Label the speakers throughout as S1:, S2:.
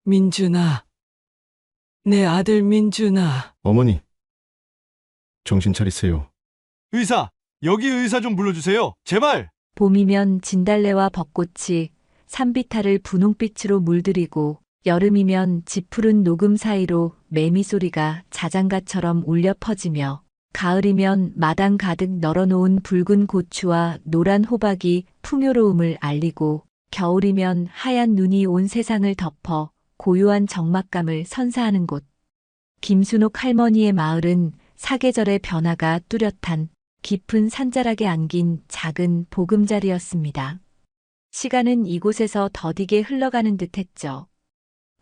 S1: 민준아, 내 아들 민준아.
S2: 어머니, 정신 차리세요.
S3: 의사, 여기 의사 좀 불러주세요. 제발!
S4: 봄이면 진달래와 벚꽃이 산비탈을 분홍빛으로 물들이고 여름이면 지푸른 녹음 사이로 매미 소리가 자장가처럼 울려 퍼지며 가을이면 마당 가득 널어놓은 붉은 고추와 노란 호박이 풍요로움을 알리고 겨울이면 하얀 눈이 온 세상을 덮어 고요한 적막감을 선사하는 곳. 김순옥 할머니의 마을은 사계절의 변화가 뚜렷한 깊은 산자락에 안긴 작은 보금자리였습니다. 시간은 이곳에서 더디게 흘러가는 듯했죠.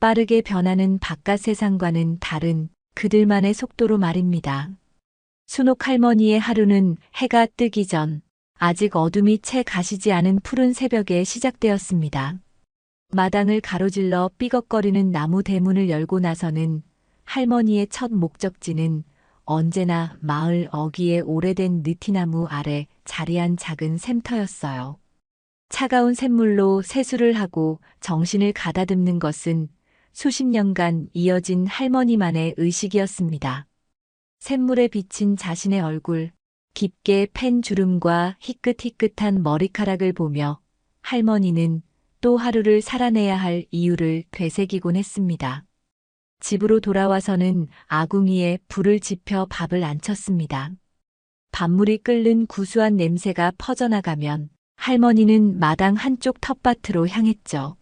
S4: 빠르게 변하는 바깥 세상과는 다른 그들만의 속도로 말입니다. 순옥 할머니의 하루는 해가 뜨기 전 아직 어둠이 채 가시지 않은 푸른 새벽에 시작되었습니다. 마당을 가로질러 삐걱거리는 나무 대문을 열고 나서는 할머니의 첫 목적지는 언제나 마을 어귀의 오래된 느티나무 아래 자리한 작은 샘터였어요. 차가운 샘물로 세수를 하고 정신을 가다듬는 것은 수십 년간 이어진 할머니만의 의식이었습니다. 샘물에 비친 자신의 얼굴, 깊게 팬 주름과 희끗희끗한 머리카락을 보며 할머니는 또 하루를 살아내야 할 이유를 되새기곤 했습니다. 집으로 돌아와서는 아궁이에 불을 지펴 밥을 안쳤습니다. 밥물이 끓는 구수한 냄새가 퍼져나가면 할머니는 마당 한쪽 텃밭으로 향했죠.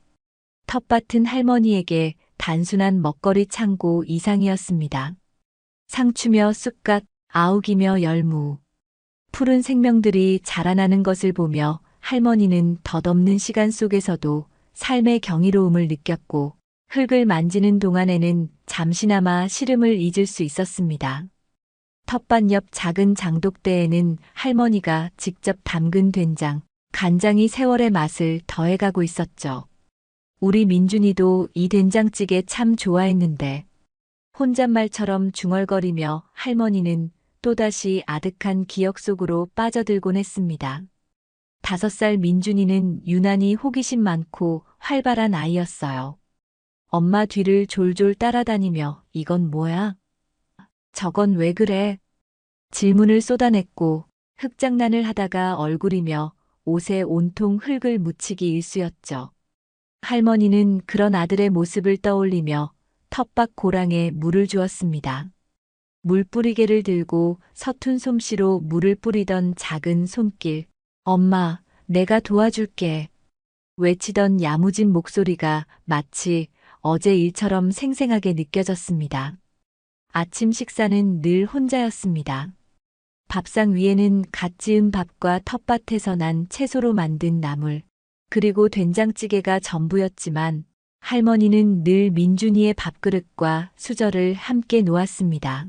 S4: 텃밭은 할머니에게 단순한 먹거리 창고 이상이었습니다. 상추며 쑥갓, 아욱이며 열무, 푸른 생명들이 자라나는 것을 보며 할머니는 덧없는 시간 속에서도 삶의 경이로움을 느꼈고 흙을 만지는 동안에는 잠시나마 시름을 잊을 수 있었습니다. 텃밭 옆 작은 장독대에는 할머니가 직접 담근 된장, 간장이 세월의 맛을 더해가고 있었죠. 우리 민준이도 이 된장찌개 참 좋아했는데 혼잣말처럼 중얼거리며 할머니는 또다시 아득한 기억 속으로 빠져들곤 했습니다. 5살 민준이는 유난히 호기심 많고 활발한 아이였어요. 엄마 뒤를 졸졸 따라다니며 이건 뭐야? 저건 왜 그래? 질문을 쏟아냈고 흙장난을 하다가 얼굴이며 옷에 온통 흙을 묻히기 일쑤였죠. 할머니는 그런 아들의 모습을 떠올리며 텃밭 고랑에 물을 주었습니다. 물뿌리개를 들고 서툰 솜씨로 물을 뿌리던 작은 손길. 엄마, 내가 도와줄게. 외치던 야무진 목소리가 마치 어제 일처럼 생생하게 느껴졌습니다. 아침 식사는 늘 혼자였습니다. 밥상 위에는 갓 지은 밥과 텃밭에서 난 채소로 만든 나물, 그리고 된장찌개가 전부였지만 할머니는 늘 민준이의 밥그릇과 수저를 함께 놓았습니다.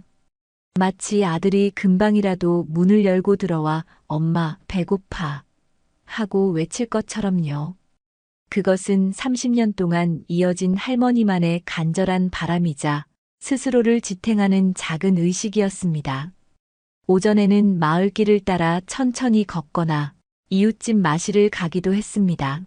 S4: 마치 아들이 금방이라도 문을 열고 들어와 엄마 배고파 하고 외칠 것처럼요. 그것은 30년 동안 이어진 할머니만의 간절한 바람이자 스스로를 지탱하는 작은 의식이었습니다. 오전에는 마을길을 따라 천천히 걷거나 이웃집 마실을 가기도 했습니다.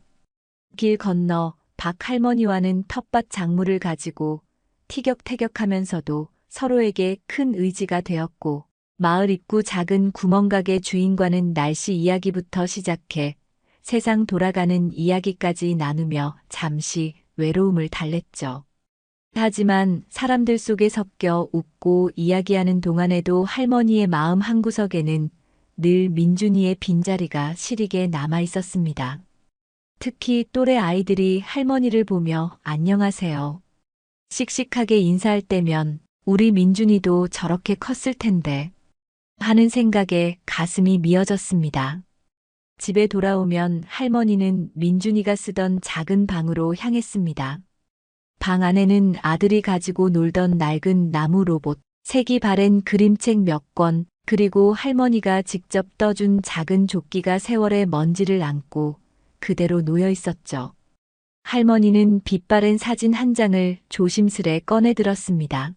S4: 길 건너 박 할머니와는 텃밭 작물을 가지고 티격태격하면서도 서로에게 큰 의지가 되었고 마을 입구 작은 구멍가게 주인과는 날씨 이야기부터 시작해 세상 돌아가는 이야기까지 나누며 잠시 외로움을 달랬죠. 하지만 사람들 속에 섞여 웃고 이야기하는 동안에도 할머니의 마음 한구석에는 늘 민준이의 빈자리가 시리게 남아 있었습니다. 특히 또래 아이들이 할머니를 보며 안녕하세요. 씩씩하게 인사할 때면 우리 민준이도 저렇게 컸을 텐데 하는 생각에 가슴이 미어졌습니다. 집에 돌아오면 할머니는 민준이가 쓰던 작은 방으로 향했습니다. 방 안에는 아들이 가지고 놀던 낡은 나무 로봇, 색이 바랜 그림책 몇 권, 그리고 할머니가 직접 떠준 작은 조끼가 세월의 먼지를 안고 그대로 놓여 있었죠. 할머니는 빛바랜 사진 한 장을 조심스레 꺼내 들었습니다.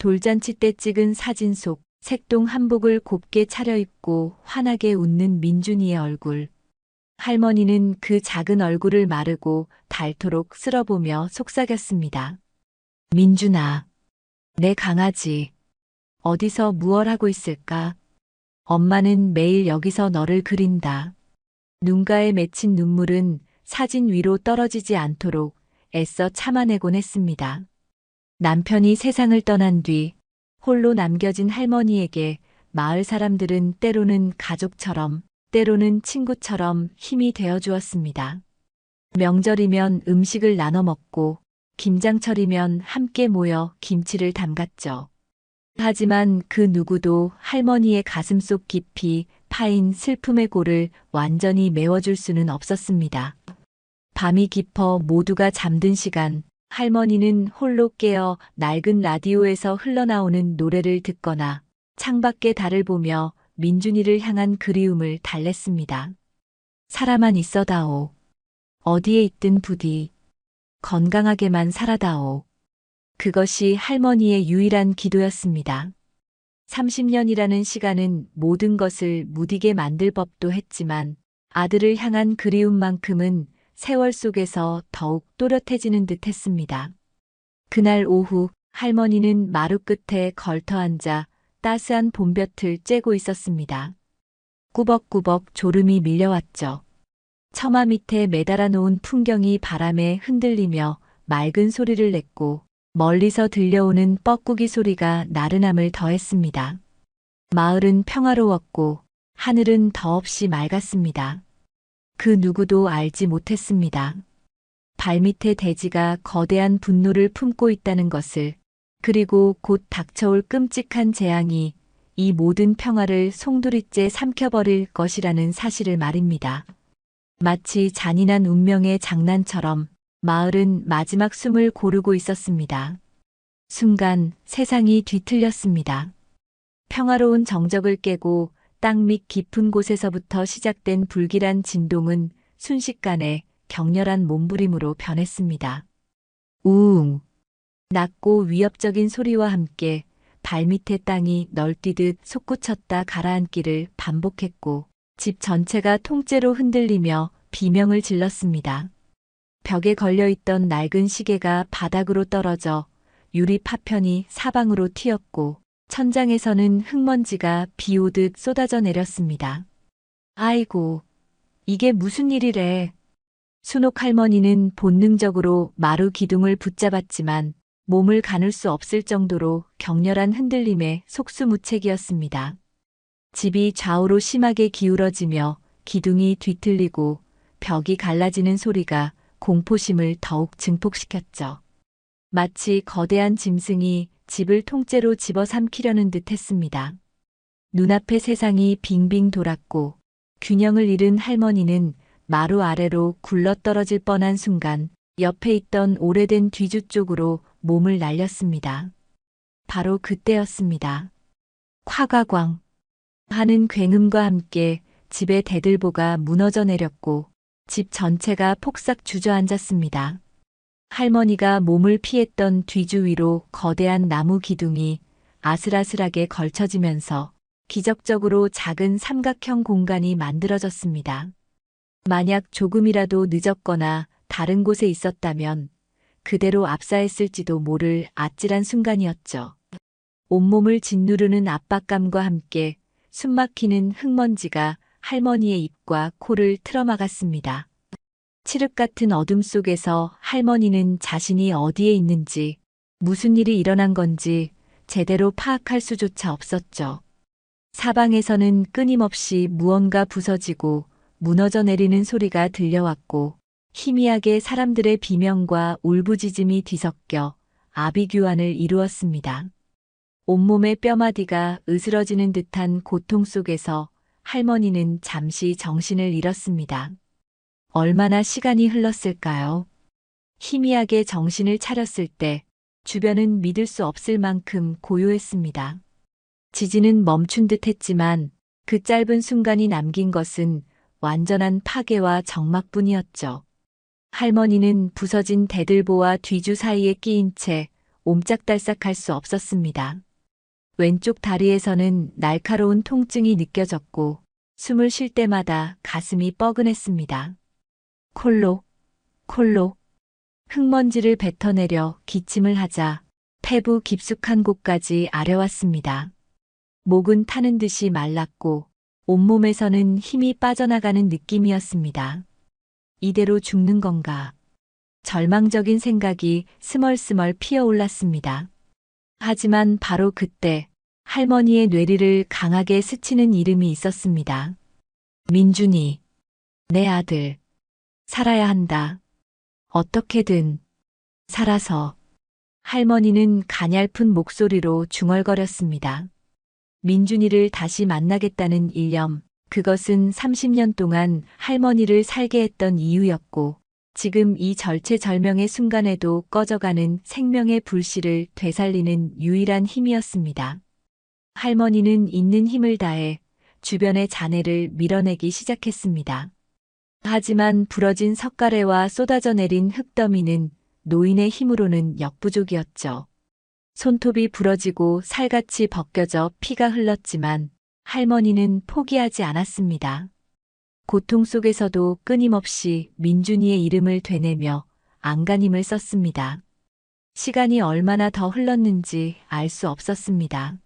S4: 돌잔치 때 찍은 사진 속 색동 한복을 곱게 차려입고 환하게 웃는 민준이의 얼굴. 할머니는 그 작은 얼굴을 마르고 닳도록 쓸어보며 속삭였습니다. 민준아, 내 강아지. 어디서 무얼 하고 있을까? 엄마는 매일 여기서 너를 그린다. 눈가에 맺힌 눈물은 사진 위로 떨어지지 않도록 애써 참아내곤 했습니다. 남편이 세상을 떠난 뒤 홀로 남겨진 할머니에게 마을 사람들은 때로는 가족처럼, 때로는 친구처럼 힘이 되어 주었습니다. 명절이면 음식을 나눠 먹고, 김장철이면 함께 모여 김치를 담갔죠. 하지만 그 누구도 할머니의 가슴속 깊이 파인 슬픔의 골을 완전히 메워줄 수는 없었습니다. 밤이 깊어 모두가 잠든 시간, 할머니는 홀로 깨어 낡은 라디오에서 흘러나오는 노래를 듣거나 창밖의 달을 보며 민준이를 향한 그리움을 달랬습니다. 살아만 있어다오. 어디에 있든 부디 건강하게만 살아다오. 그것이 할머니의 유일한 기도였습니다. 30년이라는 시간은 모든 것을 무디게 만들 법도 했지만 아들을 향한 그리움만큼은 세월 속에서 더욱 또렷해지는 듯 했습니다. 그날 오후 할머니는 마루 끝에 걸터 앉아 따스한 봄볕을 쬐고 있었습니다. 꾸벅꾸벅 졸음이 밀려왔죠. 처마 밑에 매달아 놓은 풍경이 바람에 흔들리며 맑은 소리를 냈고 멀리서 들려오는 뻐꾸기 소리가 나른함을 더했습니다. 마을은 평화로웠고 하늘은 더없이 맑았습니다. 그 누구도 알지 못했습니다. 발밑에 돼지가 거대한 분노를 품고 있다는 것을, 그리고 곧 닥쳐올 끔찍한 재앙이 이 모든 평화를 송두리째 삼켜버릴 것이라는 사실을 말입니다. 마치 잔인한 운명의 장난처럼 마을은 마지막 숨을 고르고 있었습니다. 순간 세상이 뒤틀렸습니다. 평화로운 정적을 깨고 땅 밑 깊은 곳에서부터 시작된 불길한 진동은 순식간에 격렬한 몸부림으로 변했습니다. 우웅! 낮고 위협적인 소리와 함께 발밑의 땅이 널뛰듯 솟구쳤다 가라앉기를 반복했고 집 전체가 통째로 흔들리며 비명을 질렀습니다. 벽에 걸려있던 낡은 시계가 바닥으로 떨어져 유리 파편이 사방으로 튀었고 천장에서는 흙먼지가 비 오듯 쏟아져 내렸습니다. 아이고, 이게 무슨 일이래. 순옥 할머니는 본능적으로 마루 기둥을 붙잡았지만 몸을 가눌 수 없을 정도로 격렬한 흔들림에 속수무책이었습니다. 집이 좌우로 심하게 기울어지며 기둥이 뒤틀리고 벽이 갈라지는 소리가 공포심을 더욱 증폭시켰죠. 마치 거대한 짐승이 집을 통째로 집어삼키려는 듯 했습니다. 눈앞의 세상이 빙빙 돌았고 균형을 잃은 할머니는 마루 아래로 굴러떨어질 뻔한 순간 옆에 있던 오래된 뒤주 쪽으로 몸을 날렸습니다. 바로 그때였습니다. 콱과광 하는 굉음과 함께 집의 대들보가 무너져 내렸고 집 전체가 폭삭 주저앉았습니다. 할머니가 몸을 피했던 뒤주 위로 거대한 나무 기둥이 아슬아슬하게 걸쳐지면서 기적적으로 작은 삼각형 공간이 만들어졌습니다. 만약 조금이라도 늦었거나 다른 곳에 있었다면 그대로 압사했을지도 모를 아찔한 순간이었죠. 온몸을 짓누르는 압박감과 함께 숨막히는 흙먼지가 할머니의 입과 코를 틀어막았습니다. 칠흑 같은 어둠 속에서 할머니는 자신이 어디에 있는지, 무슨 일이 일어난 건지 제대로 파악할 수조차 없었죠. 사방에서는 끊임없이 무언가 부서지고 무너져 내리는 소리가 들려왔고 희미하게 사람들의 비명과 울부짖음이 뒤섞여 아비규환을 이루었습니다. 온몸의 뼈마디가 으스러지는 듯한 고통 속에서 할머니는 잠시 정신을 잃었습니다. 얼마나 시간이 흘렀을까요? 희미하게 정신을 차렸을 때 주변은 믿을 수 없을 만큼 고요했습니다. 지진은 멈춘 듯 했지만 그 짧은 순간이 남긴 것은 완전한 파괴와 적막뿐이었죠. 할머니는 부서진 대들보와 뒤주 사이에 끼인 채 옴짝달싹할 수 없었습니다. 왼쪽 다리에서는 날카로운 통증이 느껴졌고 숨을 쉴 때마다 가슴이 뻐근했습니다. 콜록, 콜록. 흙먼지를 뱉어내려 기침을 하자 폐부 깊숙한 곳까지 아려왔습니다. 목은 타는 듯이 말랐고 온몸에서는 힘이 빠져나가는 느낌이었습니다. 이대로 죽는 건가? 절망적인 생각이 스멀스멀 피어올랐습니다. 하지만 바로 그때 할머니의 뇌리를 강하게 스치는 이름이 있었습니다. 민준이, 내 아들, 살아야 한다. 어떻게든 살아서. 할머니는 가냘픈 목소리로 중얼거렸습니다. 민준이를 다시 만나겠다는 일념, 그것은 30년 동안 할머니를 살게 했던 이유였고, 지금 이 절체절명의 순간에도 꺼져가는 생명의 불씨를 되살리는 유일한 힘이었습니다. 할머니는 있는 힘을 다해 주변의 잔해를 밀어내기 시작했습니다. 하지만 부러진 석가래와 쏟아져 내린 흙더미는 노인의 힘으로는 역부족이었죠. 손톱이 부러지고 살같이 벗겨져 피가 흘렀지만 할머니는 포기하지 않았습니다. 고통 속에서도 끊임없이 민준이의 이름을 되뇌며 안간힘을 썼습니다. 시간이 얼마나 더 흘렀는지 알 수 없었습니다.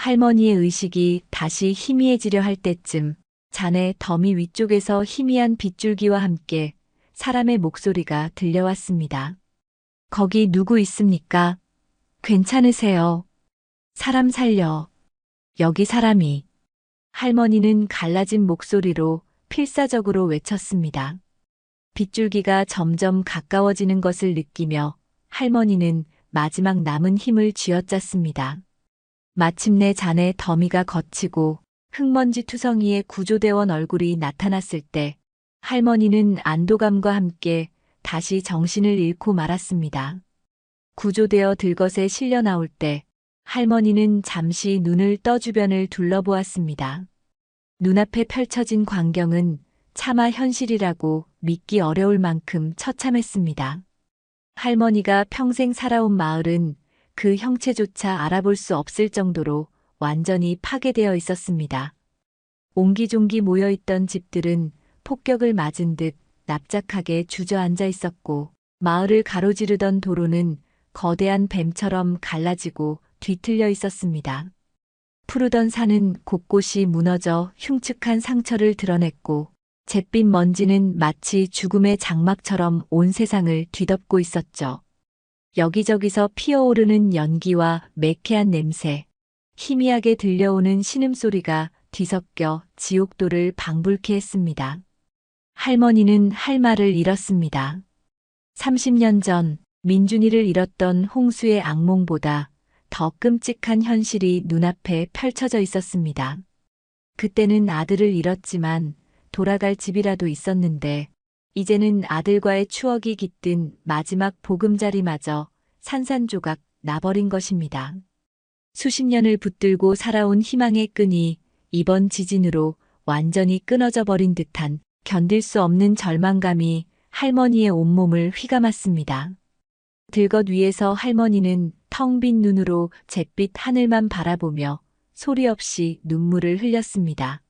S4: 할머니의 의식이 다시 희미해지려 할 때쯤 잔해 더미 위쪽에서 희미한 빗줄기와 함께 사람의 목소리가 들려왔습니다. 거기 누구 있습니까? 괜찮으세요? 사람 살려. 여기 사람이. 할머니는 갈라진 목소리로 필사적으로 외쳤습니다. 빗줄기가 점점 가까워지는 것을 느끼며 할머니는 마지막 남은 힘을 쥐어짰습니다. 마침내 잔해 더미가 걷히고 흙먼지 투성이의 구조대원 얼굴이 나타났을 때 할머니는 안도감과 함께 다시 정신을 잃고 말았습니다. 구조되어 들것에 실려 나올 때 할머니는 잠시 눈을 떠 주변을 둘러보았습니다. 눈앞에 펼쳐진 광경은 차마 현실이라고 믿기 어려울 만큼 처참했습니다. 할머니가 평생 살아온 마을은 그 형체조차 알아볼 수 없을 정도로 완전히 파괴되어 있었습니다. 옹기종기 모여있던 집들은 폭격을 맞은 듯 납작하게 주저앉아 있었고 마을을 가로지르던 도로는 거대한 뱀처럼 갈라지고 뒤틀려 있었습니다. 푸르던 산은 곳곳이 무너져 흉측한 상처를 드러냈고 잿빛 먼지는 마치 죽음의 장막처럼 온 세상을 뒤덮고 있었죠. 여기저기서 피어오르는 연기와 매캐한 냄새, 희미하게 들려오는 신음소리가 뒤섞여 지옥도를 방불케 했습니다. 할머니는 할 말을 잃었습니다. 30년 전 민준이를 잃었던 홍수의 악몽보다 더 끔찍한 현실이 눈앞에 펼쳐져 있었습니다. 그때는 아들을 잃었지만 돌아갈 집이라도 있었는데 이제는 아들과의 추억이 깃든 마지막 보금자리마저 산산조각 나버린 것입니다. 수십 년을 붙들고 살아온 희망의 끈이 이번 지진으로 완전히 끊어져 버린 듯한 견딜 수 없는 절망감이 할머니의 온몸을 휘감았습니다. 들것 위에서 할머니는 텅 빈 눈으로 잿빛 하늘만 바라보며 소리 없이 눈물을 흘렸습니다.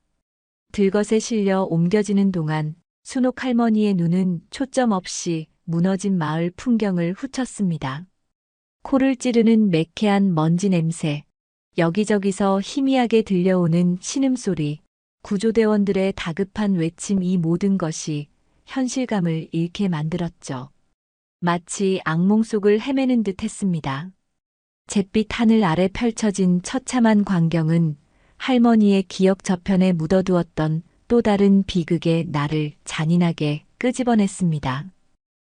S4: 들것에 실려 옮겨지는 동안 순옥 할머니의 눈은 초점 없이 무너진 마을 풍경을 훑었습니다. 코를 찌르는 매캐한 먼지 냄새, 여기저기서 희미하게 들려오는 신음소리, 구조대원들의 다급한 외침, 이 모든 것이 현실감을 잃게 만들었죠. 마치 악몽 속을 헤매는 듯 했습니다. 잿빛 하늘 아래 펼쳐진 처참한 광경은 할머니의 기억 저편에 묻어두었던 또 다른 비극의 날을 잔인하게 끄집어냈습니다.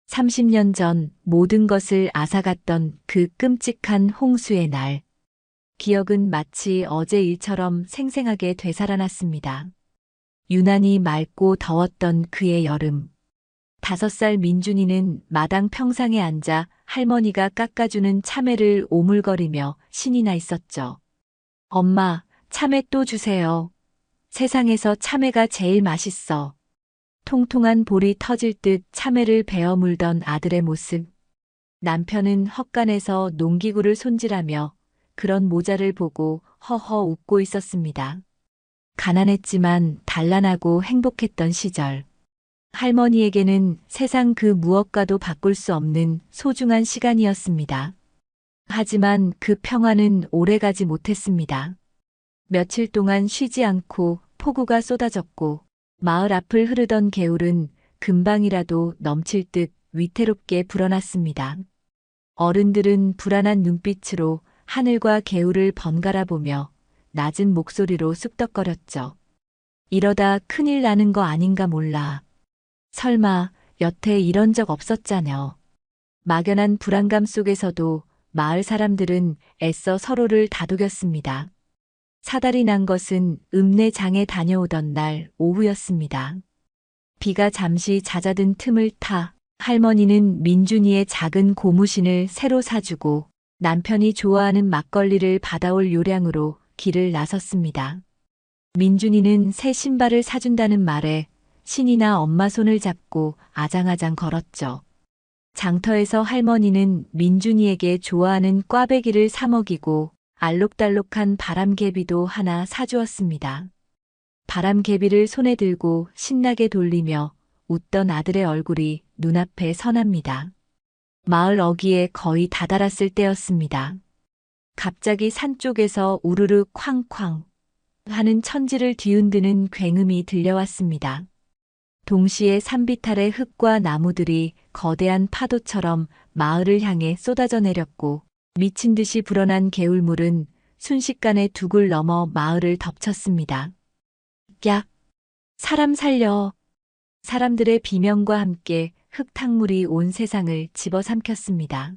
S4: 30년 전 모든 것을 앗아갔던 그 끔찍한 홍수의 날. 기억은 마치 어제 일처럼 생생하게 되살아났습니다. 유난히 맑고 더웠던 그의 여름. 5살 민준이는 마당 평상에 앉아 할머니가 깎아주는 참외를 오물거리며 신이 나 있었죠. 엄마, 참외 또 주세요. 세상에서 참외가 제일 맛있어. 통통한 볼이 터질 듯 참외를 베어 물던 아들의 모습. 남편은 헛간에서 농기구를 손질하며 그런 모자를 보고 허허 웃고 있었습니다. 가난했지만 단란하고 행복했던 시절. 할머니에게는 세상 그 무엇과도 바꿀 수 없는 소중한 시간이었습니다. 하지만 그 평화는 오래가지 못했습니다. 며칠 동안 쉬지 않고 폭우가 쏟아졌고 마을 앞을 흐르던 개울은 금방이라도 넘칠 듯 위태롭게 불어났습니다. 어른들은 불안한 눈빛으로 하늘과 개울을 번갈아 보며 낮은 목소리로 쑥덕거렸죠. 이러다 큰일 나는 거 아닌가 몰라. 설마 여태 이런 적 없었잖여. 막연한 불안감 속에서도 마을 사람들은 애써 서로를 다독였습니다. 사달이 난 것은 읍내장에 다녀오던 날 오후였습니다. 비가 잠시 잦아든 틈을 타 할머니는 민준이의 작은 고무신을 새로 사주고 남편이 좋아하는 막걸리를 받아올 요량으로 길을 나섰습니다. 민준이는 새 신발을 사준다는 말에 신이나 엄마 손을 잡고 아장아장 걸었죠. 장터에서 할머니는 민준이에게 좋아하는 꽈배기를 사 먹이고 알록달록한 바람개비도 하나 사주었습니다. 바람개비를 손에 들고 신나게 돌리며 웃던 아들의 얼굴이 눈앞에 선합니다. 마을 어귀에 거의 다다랐을 때였습니다. 갑자기 산 쪽에서 우르르 쾅쾅 하는 천지를 뒤흔드는 굉음이 들려왔습니다. 동시에 산비탈의 흙과 나무들이 거대한 파도처럼 마을을 향해 쏟아져 내렸고 미친 듯이 불어난 개울물은 순식간에 둑을 넘어 마을을 덮쳤습니다. 야! 사람 살려! 사람들의 비명과 함께 흙탕물이 온 세상을 집어삼켰습니다.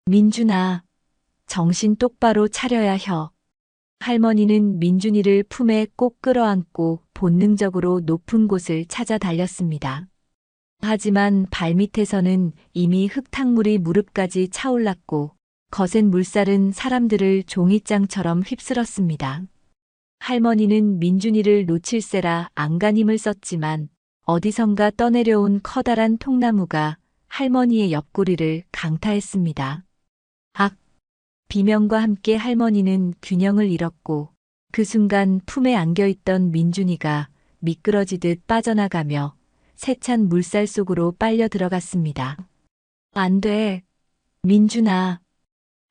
S4: 민준아, 정신 똑바로 차려야 혀. 할머니는 민준이를 품에 꼭 끌어안고 본능적으로 높은 곳을 찾아 달렸습니다. 하지만 발밑에서는 이미 흙탕물이 무릎까지 차올랐고 거센 물살은 사람들을 종이장처럼 휩쓸었습니다. 할머니는 민준이를 놓칠세라 안간힘을 썼지만 어디선가 떠내려온 커다란 통나무가 할머니의 옆구리를 강타했습니다. 악! 비명과 함께 할머니는 균형을 잃었고 그 순간 품에 안겨있던 민준이가 미끄러지듯 빠져나가며 세찬 물살 속으로 빨려 들어갔습니다. 안 돼! 민준아!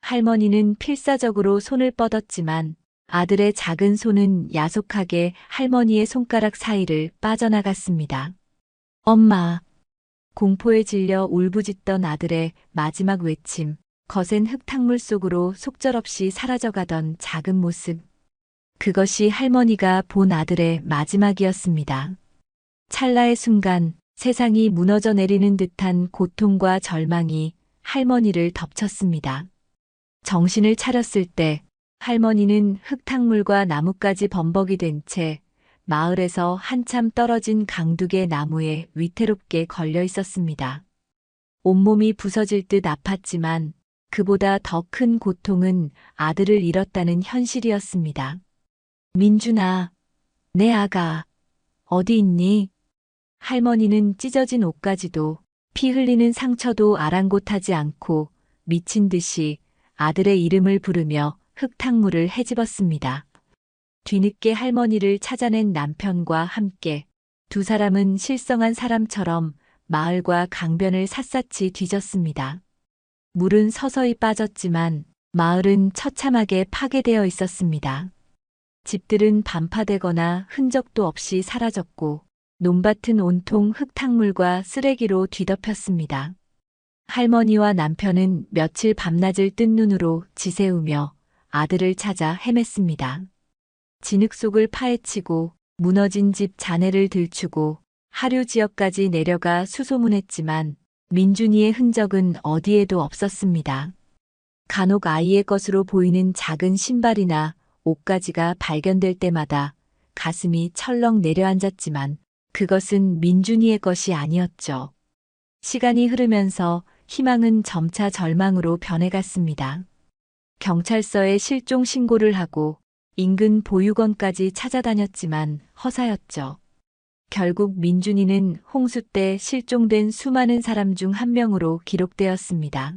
S4: 할머니는 필사적으로 손을 뻗었지만 아들의 작은 손은 야속하게 할머니의 손가락 사이를 빠져나갔습니다. 엄마! 공포에 질려 울부짖던 아들의 마지막 외침, 거센 흙탕물 속으로 속절없이 사라져가던 작은 모습. 그것이 할머니가 본 아들의 마지막이었습니다. 찰나의 순간 세상이 무너져 내리는 듯한 고통과 절망이 할머니를 덮쳤습니다. 정신을 차렸을 때 할머니는 흙탕물과 나뭇가지 범벅이 된 채 마을에서 한참 떨어진 강둑의 나무에 위태롭게 걸려 있었습니다. 온몸이 부서질 듯 아팠지만 그보다 더 큰 고통은 아들을 잃었다는 현실이었습니다. 민준아, 내 아가, 어디 있니? 할머니는 찢어진 옷까지도 피 흘리는 상처도 아랑곳하지 않고 미친 듯이 아들의 이름을 부르며 흙탕물을 헤집었습니다. 뒤늦게 할머니를 찾아낸 남편과 함께 두 사람은 실성한 사람처럼 마을과 강변을 샅샅이 뒤졌습니다. 물은 서서히 빠졌지만 마을은 처참하게 파괴되어 있었습니다. 집들은 반파되거나 흔적도 없이 사라졌고 논밭은 온통 흙탕물과 쓰레기로 뒤덮였습니다. 할머니와 남편은 며칠 밤낮을 뜬 눈으로 지새우며 아들을 찾아 헤맸습니다. 진흙 속을 파헤치고 무너진 집 잔해를 들추고 하류 지역까지 내려가 수소문했지만 민준이의 흔적은 어디에도 없었습니다. 간혹 아이의 것으로 보이는 작은 신발이나 옷가지가 발견될 때마다 가슴이 철렁 내려앉았지만 그것은 민준이의 것이 아니었죠. 시간이 흐르면서 희망은 점차 절망으로 변해갔습니다. 경찰서에 실종 신고를 하고 인근 보육원까지 찾아다녔지만 허사였죠. 결국 민준이는 홍수 때 실종된 수많은 사람 중 한 명으로 기록되었습니다.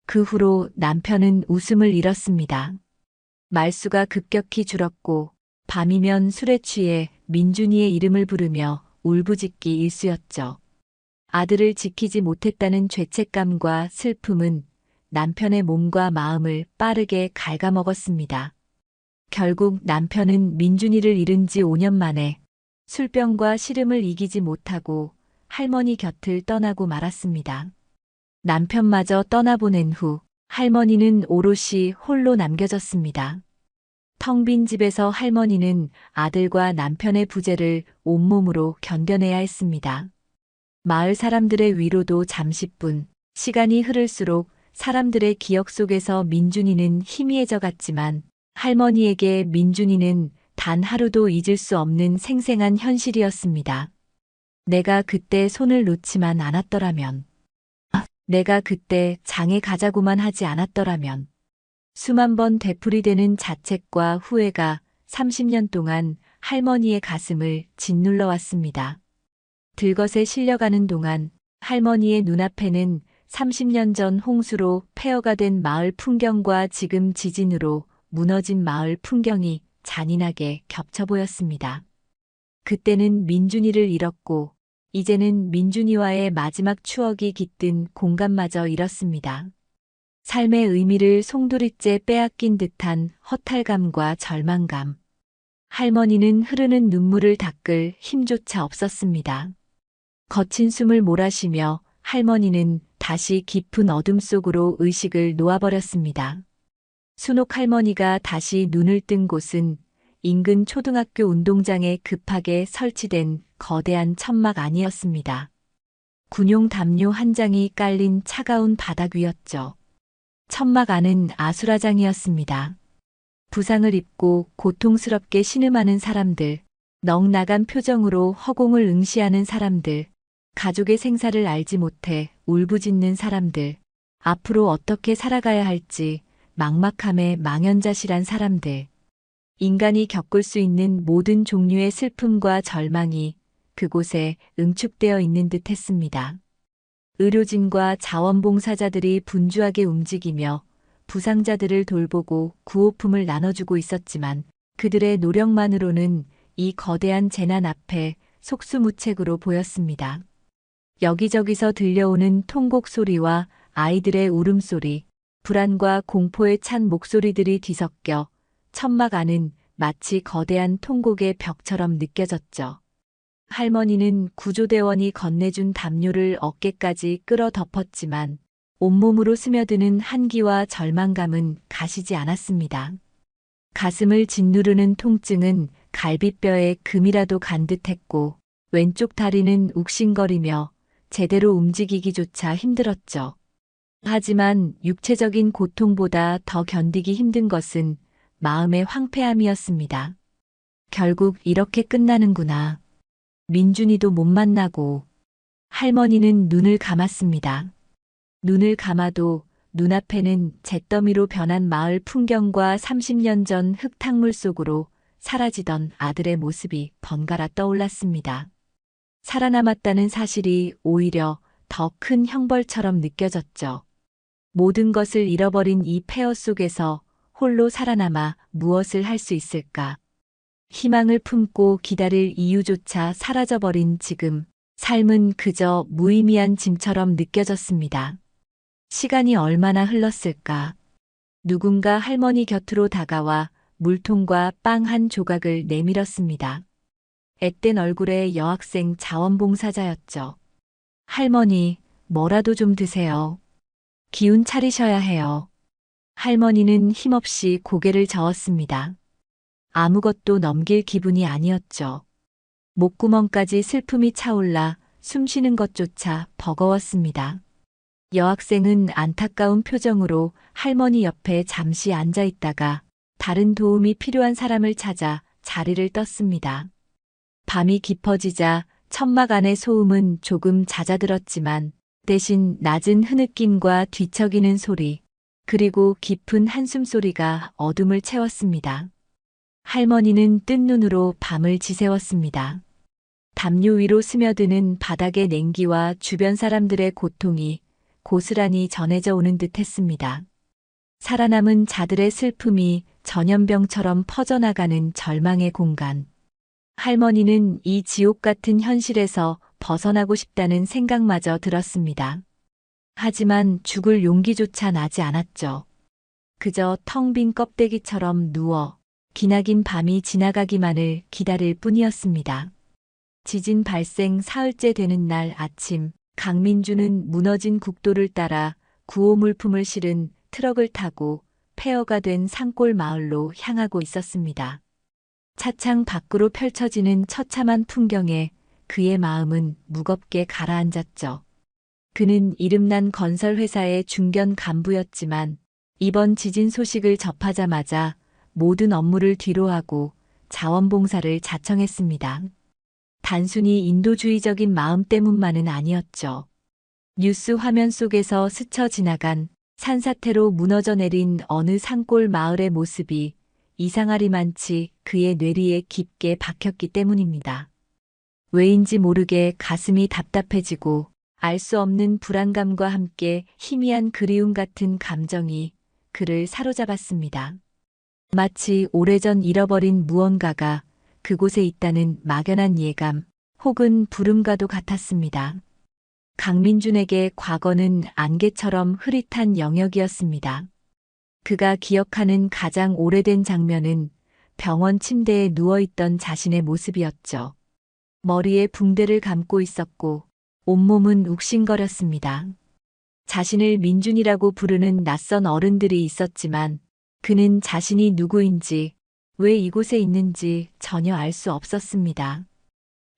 S4: 그 후로 남편은 웃음을 잃었습니다. 말수가 급격히 줄었고 밤이면 술에 취해 민준이의 이름을 부르며 울부짖기 일쑤였죠. 아들을 지키지 못했다는 죄책감과 슬픔은 남편의 몸과 마음을 빠르게 갉아먹었습니다. 결국 남편은 민준이를 잃은 지 5년 만에 술병과 시름을 이기지 못하고 할머니 곁을 떠나고 말았습니다. 남편마저 떠나보낸 후 할머니는 오롯이 홀로 남겨졌습니다. 텅 빈 집에서 할머니는 아들과 남편의 부재를 온몸으로 견뎌내야 했습니다. 마을 사람들의 위로도 잠시뿐, 시간이 흐를수록 사람들의 기억 속에서 민준이는 희미해져 갔지만 할머니에게 민준이는 단 하루도 잊을 수 없는 생생한 현실이었습니다. 내가 그때 손을 놓지만 않았더라면, 내가 그때 장에 가자고만 하지 않았더라면, 수만 번 되풀이되는 자책과 후회가 30년 동안 할머니의 가슴을 짓눌러 왔습니다. 들것에 실려가는 동안 할머니의 눈앞에는 30년 전 홍수로 폐허가 된 마을 풍경과 지금 지진으로 무너진 마을 풍경이 잔인하게 겹쳐 보였습니다. 그때는 민준이를 잃었고 이제는 민준이와의 마지막 추억이 깃든 공간마저 잃었습니다. 삶의 의미를 송두리째 빼앗긴 듯한 허탈감과 절망감. 할머니는 흐르는 눈물을 닦을 힘조차 없었습니다. 거친 숨을 몰아쉬며 할머니는 다시 깊은 어둠 속으로 의식을 놓아버렸습니다. 순옥 할머니가 다시 눈을 뜬 곳은 인근 초등학교 운동장에 급하게 설치된 거대한 천막 안이었습니다. 군용 담요 한 장이 깔린 차가운 바닥 위였죠. 천막 안은 아수라장이었습니다. 부상을 입고 고통스럽게 신음하는 사람들, 넋나간 표정으로 허공을 응시하는 사람들, 가족의 생사를 알지 못해 울부짖는 사람들, 앞으로 어떻게 살아가야 할지 막막함에 망연자실한 사람들, 인간이 겪을 수 있는 모든 종류의 슬픔과 절망이 그곳에 응축되어 있는 듯 했습니다. 의료진과 자원봉사자들이 분주하게 움직이며 부상자들을 돌보고 구호품을 나눠주고 있었지만 그들의 노력만으로는 이 거대한 재난 앞에 속수무책으로 보였습니다. 여기저기서 들려오는 통곡 소리와 아이들의 울음소리, 불안과 공포에 찬 목소리들이 뒤섞여 천막 안은 마치 거대한 통곡의 벽처럼 느껴졌죠. 할머니는 구조대원이 건네준 담요를 어깨까지 끌어 덮었지만 온몸으로 스며드는 한기와 절망감은 가시지 않았습니다. 가슴을 짓누르는 통증은 갈비뼈에 금이라도 간 듯했고 왼쪽 다리는 욱신거리며 제대로 움직이기조차 힘들었죠. 하지만 육체적인 고통보다 더 견디기 힘든 것은 마음의 황폐함이었습니다. 결국 이렇게 끝나는구나. 민준이도 못 만나고. 할머니는 눈을 감았습니다. 눈을 감아도 눈앞에는 잿더미로 변한 마을 풍경과 30년 전 흙탕물 속으로 사라지던 아들의 모습이 번갈아 떠올랐습니다. 살아남았다는 사실이 오히려 더 큰 형벌처럼 느껴졌죠. 모든 것을 잃어버린 이 폐허 속에서 홀로 살아남아 무엇을 할 수 있을까? 희망을 품고 기다릴 이유조차 사라져버린 지금, 삶은 그저 무의미한 짐처럼 느껴졌습니다. 시간이 얼마나 흘렀을까? 누군가 할머니 곁으로 다가와 물통과 빵 한 조각을 내밀었습니다. 앳된 얼굴의 여학생 자원봉사자였죠. 할머니, 뭐라도 좀 드세요. 기운 차리셔야 해요. 할머니는 힘없이 고개를 저었습니다. 아무것도 넘길 기분이 아니었죠. 목구멍까지 슬픔이 차올라 숨쉬는 것조차 버거웠습니다. 여학생은 안타까운 표정으로 할머니 옆에 잠시 앉아 있다가 다른 도움이 필요한 사람을 찾아 자리를 떴습니다. 밤이 깊어지자 천막 안의 소음은 조금 잦아들었지만 대신 낮은 흐느낌과 뒤척이는 소리, 그리고 깊은 한숨 소리가 어둠을 채웠습니다. 할머니는 뜬 눈으로 밤을 지새웠습니다. 담요 위로 스며드는 바닥의 냉기와 주변 사람들의 고통이 고스란히 전해져 오는 듯 했습니다. 살아남은 자들의 슬픔이 전염병처럼 퍼져나가는 절망의 공간. 할머니는 이 지옥 같은 현실에서 벗어나고 싶다는 생각마저 들었습니다. 하지만 죽을 용기조차 나지 않았죠. 그저 텅 빈 껍데기처럼 누워 기나긴 밤이 지나가기만을 기다릴 뿐이었습니다. 지진 발생 사흘째 되는 날 아침, 강민주는 무너진 국도를 따라 구호물품을 실은 트럭을 타고 폐허가 된 산골 마을로 향하고 있었습니다. 차창 밖으로 펼쳐지는 처참한 풍경에 그의 마음은 무겁게 가라앉았죠. 그는 이름난 건설회사의 중견 간부였지만 이번 지진 소식을 접하자마자 모든 업무를 뒤로하고 자원봉사를 자청했습니다. 단순히 인도주의적인 마음 때문만은 아니었죠. 뉴스 화면 속에서 스쳐 지나간 산사태로 무너져 내린 어느 산골 마을의 모습이 이상하리만치 그의 뇌리에 깊게 박혔기 때문입니다. 왜인지 모르게 가슴이 답답해지고 알 수 없는 불안감과 함께 희미한 그리움 같은 감정이 그를 사로잡았습니다. 마치 오래전 잃어버린 무언가가 그곳에 있다는 막연한 예감 혹은 부름과도 같았습니다. 강민준에게 과거는 안개처럼 흐릿한 영역이었습니다. 그가 기억하는 가장 오래된 장면은 병원 침대에 누워있던 자신의 모습이었죠. 머리에 붕대를 감고 있었고 온몸은 욱신거렸습니다. 자신을 민준이라고 부르는 낯선 어른들이 있었지만 그는 자신이 누구인지 왜 이곳에 있는지 전혀 알 수 없었습니다.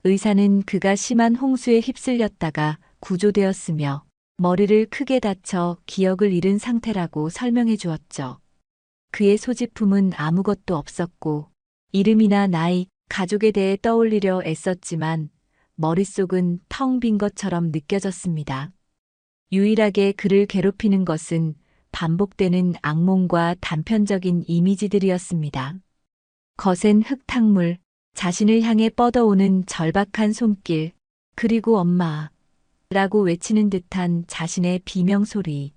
S4: 의사는 그가 심한 홍수에 휩쓸렸다가 구조되었으며 머리를 크게 다쳐 기억을 잃은 상태라고 설명해 주었죠. 그의 소지품은 아무것도 없었고 이름이나 나이, 가족에 대해 떠올리려 애썼지만 머릿속은 텅 빈 것처럼 느껴졌습니다. 유일하게 그를 괴롭히는 것은 반복되는 악몽과 단편적인 이미지들이었습니다. 거센 흙탕물, 자신을 향해 뻗어오는 절박한 손길, 그리고 엄마 라고 외치는 듯한 자신의 비명소리.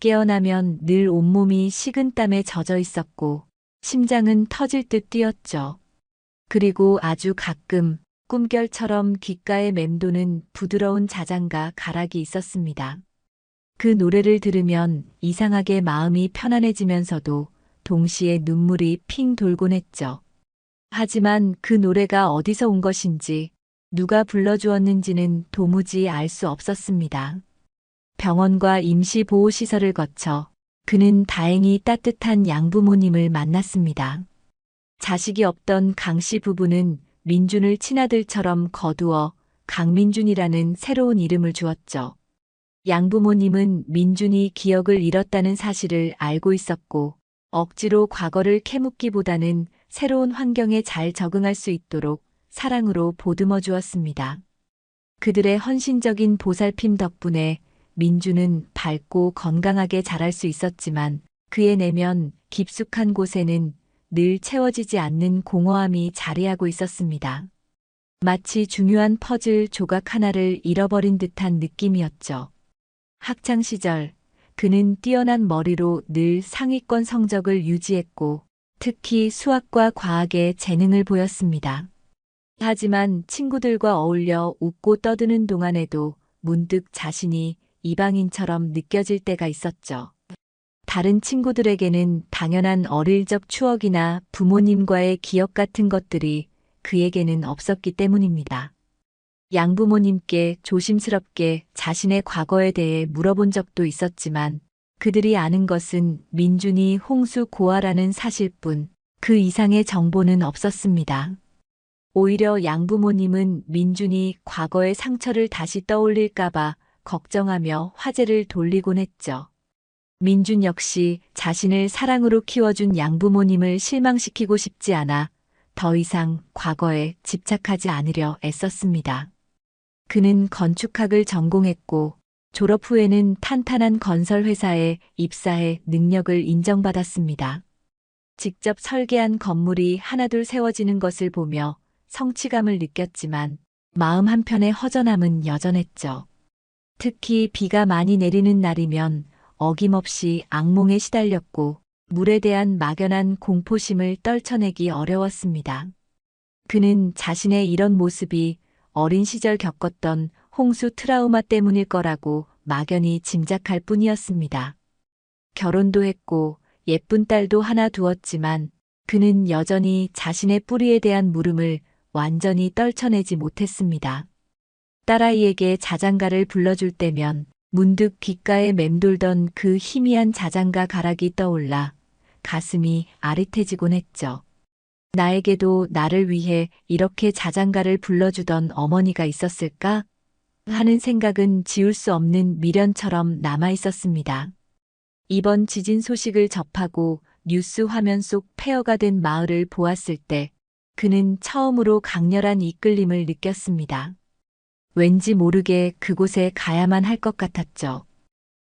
S4: 깨어나면 늘 온몸이 식은땀에 젖어 있었고 심장은 터질 듯 뛰었죠. 그리고 아주 가끔 꿈결처럼 귓가에 맴도는 부드러운 자장가 가락이 있었습니다. 그 노래를 들으면 이상하게 마음이 편안해지면서도 동시에 눈물이 핑 돌곤 했죠. 하지만 그 노래가 어디서 온 것인지 누가 불러주었는지는 도무지 알 수 없었습니다. 병원과 임시보호시설을 거쳐 그는 다행히 따뜻한 양부모님을 만났습니다. 자식이 없던 강씨 부부는 민준을 친아들처럼 거두어 강민준이라는 새로운 이름을 주었죠. 양부모님은 민준이 기억을 잃었다는 사실을 알고 있었고 억지로 과거를 캐묻기보다는 새로운 환경에 잘 적응할 수 있도록 사랑으로 보듬어 주었습니다. 그들의 헌신적인 보살핌 덕분에 민준은 밝고 건강하게 자랄 수 있었지만 그의 내면 깊숙한 곳에는 늘 채워지지 않는 공허함이 자리하고 있었습니다. 마치 중요한 퍼즐 조각 하나를 잃어버린 듯한 느낌이었죠. 학창 시절 그는 뛰어난 머리로 늘 상위권 성적을 유지했고 특히 수학과 과학에 재능을 보였습니다. 하지만 친구들과 어울려 웃고 떠드는 동안에도 문득 자신이 이방인처럼 느껴질 때가 있었죠. 다른 친구들에게는 당연한 어릴 적 추억이나 부모님과의 기억 같은 것들이 그에게는 없었기 때문입니다. 양부모님께 조심스럽게 자신의 과거에 대해 물어본 적도 있었지만 그들이 아는 것은 민준이 홍수 고아라는 사실뿐 그 이상의 정보는 없었습니다. 오히려 양부모님은 민준이 과거의 상처를 다시 떠올릴까봐 걱정하며 화제를 돌리곤 했죠. 민준 역시 자신을 사랑으로 키워준 양부모님을 실망시키고 싶지 않아 더 이상 과거에 집착하지 않으려 애썼습니다. 그는 건축학을 전공했고 졸업 후에는 탄탄한 건설회사에 입사해 능력을 인정받았습니다. 직접 설계한 건물이 하나둘 세워지는 것을 보며 성취감을 느꼈지만 마음 한편의 허전함은 여전했죠. 특히 비가 많이 내리는 날이면 어김없이 악몽에 시달렸고 물에 대한 막연한 공포심을 떨쳐내기 어려웠습니다. 그는 자신의 이런 모습이 어린 시절 겪었던 홍수 트라우마 때문일 거라고 막연히 짐작할 뿐이었습니다. 결혼도 했고 예쁜 딸도 하나 두었지만 그는 여전히 자신의 뿌리에 대한 물음을 완전히 떨쳐내지 못했습니다. 딸아이에게 자장가를 불러줄 때면 문득 귓가에 맴돌던 그 희미한 자장가 가락이 떠올라 가슴이 아릿해지곤 했죠. 나에게도 나를 위해 이렇게 자장가를 불러주던 어머니가 있었을까? 하는 생각은 지울 수 없는 미련처럼 남아 있었습니다. 이번 지진 소식을 접하고 뉴스 화면 속 폐허가 된 마을을 보았을 때 그는 처음으로 강렬한 이끌림을 느꼈습니다. 왠지 모르게 그곳에 가야만 할 것 같았죠.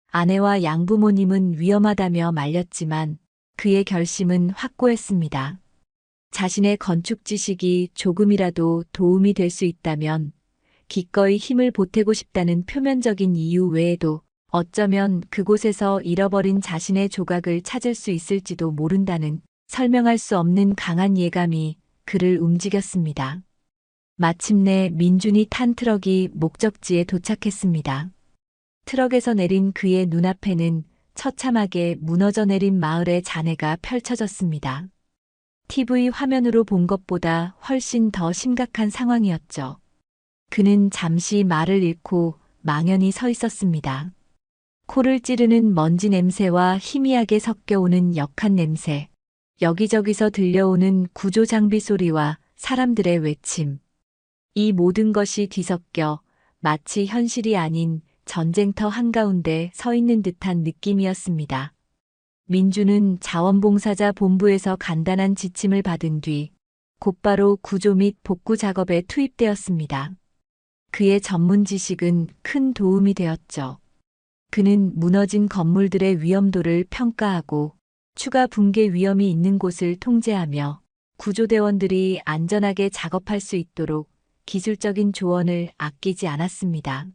S4: 아내와 양부모님은 위험하다며 말렸지만 그의 결심은 확고했습니다. 자신의 건축 지식이 조금이라도 도움이 될 수 있다면 기꺼이 힘을 보태고 싶다는 표면적인 이유 외에도 어쩌면 그곳에서 잃어버린 자신의 조각을 찾을 수 있을지도 모른다는 설명할 수 없는 강한 예감이 그를 움직였습니다. 마침내 민준이 탄 트럭이 목적지에 도착했습니다. 트럭에서 내린 그의 눈앞에는 처참하게 무너져 내린 마을의 잔해가 펼쳐졌습니다. TV 화면으로 본 것보다 훨씬 더 심각한 상황이었죠. 그는 잠시 말을 잃고 망연히 서 있었습니다. 코를 찌르는 먼지 냄새와 희미하게 섞여오는 역한 냄새, 여기저기서 들려오는 구조 장비 소리와 사람들의 외침. 이 모든 것이 뒤섞여 마치 현실이 아닌 전쟁터 한가운데 서 있는 듯한 느낌이었습니다. 민주는 자원봉사자 본부에서 간단한 지침을 받은 뒤 곧바로 구조 및 복구 작업에 투입되었습니다. 그의 전문 지식은 큰 도움이 되었죠. 그는 무너진 건물들의 위험도를 평가하고 추가 붕괴 위험이 있는 곳을 통제하며 구조대원들이 안전하게 작업할 수 있도록 기술적인 조언을 아끼지 않았습니다.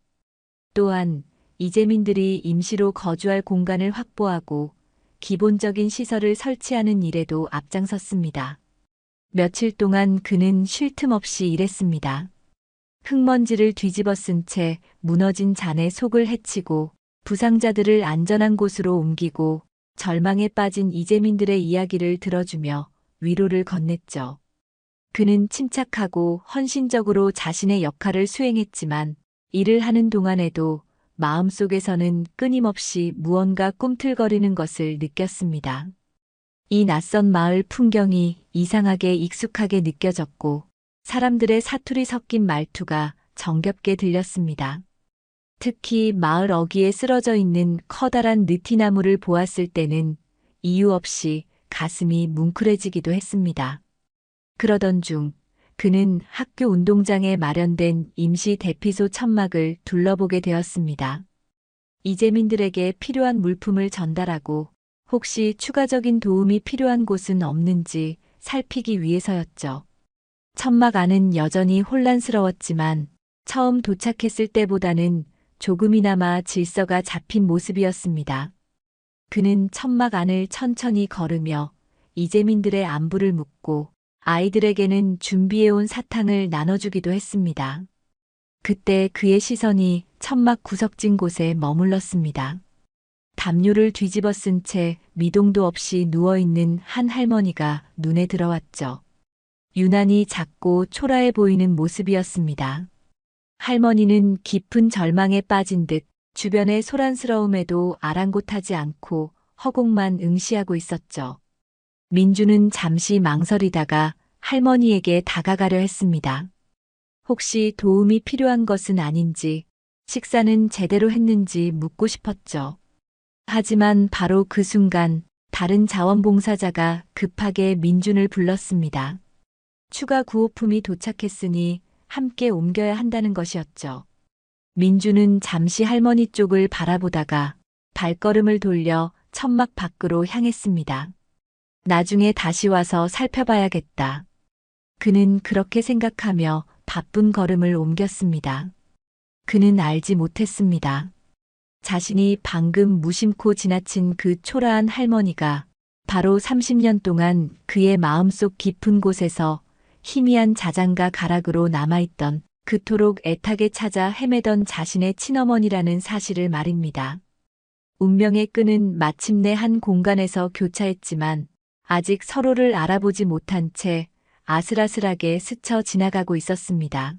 S4: 또한 이재민들이 임시로 거주할 공간을 확보하고 기본적인 시설을 설치하는 일에도 앞장섰습니다. 며칠 동안 그는 쉴 틈 없이 일했습니다. 흙먼지를 뒤집어 쓴 채 무너진 잔의 속을 헤치고 부상자들을 안전한 곳으로 옮기고 절망에 빠진 이재민들의 이야기를 들어주며 위로를 건넸죠. 그는 침착하고 헌신적으로 자신의 역할을 수행했지만 일을 하는 동안에도 마음속에서는 끊임없이 무언가 꿈틀거리는 것을 느꼈습니다. 이 낯선 마을 풍경이 이상하게 익숙하게 느껴졌고 사람들의 사투리 섞인 말투가 정겹게 들렸습니다. 특히 마을 어귀에 쓰러져 있는 커다란 느티나무를 보았을 때는 이유 없이 가슴이 뭉클해지기도 했습니다. 그러던 중 그는 학교 운동장에 마련된 임시 대피소 천막을 둘러보게 되었습니다. 이재민들에게 필요한 물품을 전달하고 혹시 추가적인 도움이 필요한 곳은 없는지 살피기 위해서였죠. 천막 안은 여전히 혼란스러웠지만 처음 도착했을 때보다는 조금이나마 질서가 잡힌 모습이었습니다. 그는 천막 안을 천천히 걸으며 이재민들의 안부를 묻고 아이들에게는 준비해온 사탕을 나눠주기도 했습니다. 그때 그의 시선이 천막 구석진 곳에 머물렀습니다. 담요를 뒤집어 쓴 채 미동도 없이 누워있는 한 할머니가 눈에 들어왔죠. 유난히 작고 초라해 보이는 모습이었습니다. 할머니는 깊은 절망에 빠진 듯 주변의 소란스러움에도 아랑곳하지 않고 허공만 응시하고 있었죠. 민주는 잠시 망설이다가 할머니에게 다가가려 했습니다. 혹시 도움이 필요한 것은 아닌지, 식사는 제대로 했는지 묻고 싶었죠. 하지만 바로 그 순간 다른 자원봉사자가 급하게 민준을 불렀습니다. 추가 구호품이 도착했으니 함께 옮겨야 한다는 것이었죠. 민주는 잠시 할머니 쪽을 바라보다가 발걸음을 돌려 천막 밖으로 향했습니다. 나중에 다시 와서 살펴봐야겠다. 그는 그렇게 생각하며 바쁜 걸음을 옮겼습니다. 그는 알지 못했습니다. 자신이 방금 무심코 지나친 그 초라한 할머니가 바로 30년 동안 그의 마음속 깊은 곳에서 희미한 자장가 가락으로 남아있던, 그토록 애타게 찾아 헤매던 자신의 친어머니라는 사실을 말입니다. 운명의 끈은 마침내 한 공간에서 교차했지만 아직 서로를 알아보지 못한 채 아슬아슬하게 스쳐 지나가고 있었습니다.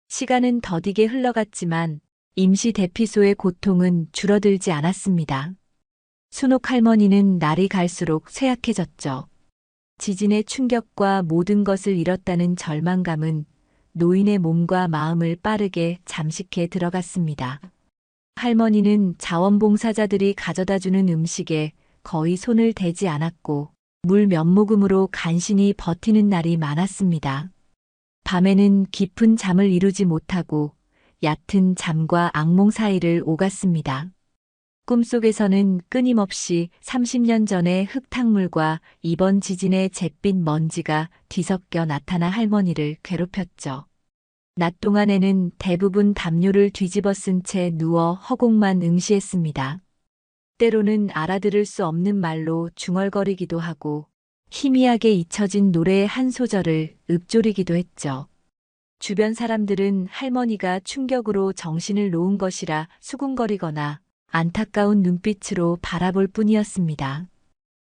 S4: 시간은 더디게 흘러갔지만 임시 대피소의 고통은 줄어들지 않았습니다. 순옥 할머니는 날이 갈수록 쇠약해졌죠. 지진의 충격과 모든 것을 잃었다는 절망감은 노인의 몸과 마음을 빠르게 잠식해 들어갔습니다. 할머니는 자원봉사자들이 가져다주는 음식에 거의 손을 대지 않았고 물 몇 모금으로 간신히 버티는 날이 많았습니다. 밤에는 깊은 잠을 이루지 못하고 얕은 잠과 악몽 사이를 오갔습니다. 꿈속에서는 끊임없이 30년 전의 흙탕물과 이번 지진의 잿빛 먼지가 뒤섞여 나타나 할머니를 괴롭혔죠. 낮 동안에는 대부분 담요를 뒤집어 쓴 채 누워 허공만 응시했습니다. 때로는 알아들을 수 없는 말로 중얼거리기도 하고 희미하게 잊혀진 노래의 한 소절을 읊조리기도 했죠. 주변 사람들은 할머니가 충격으로 정신을 놓은 것이라 수군거리거나 안타까운 눈빛으로 바라볼 뿐이었습니다.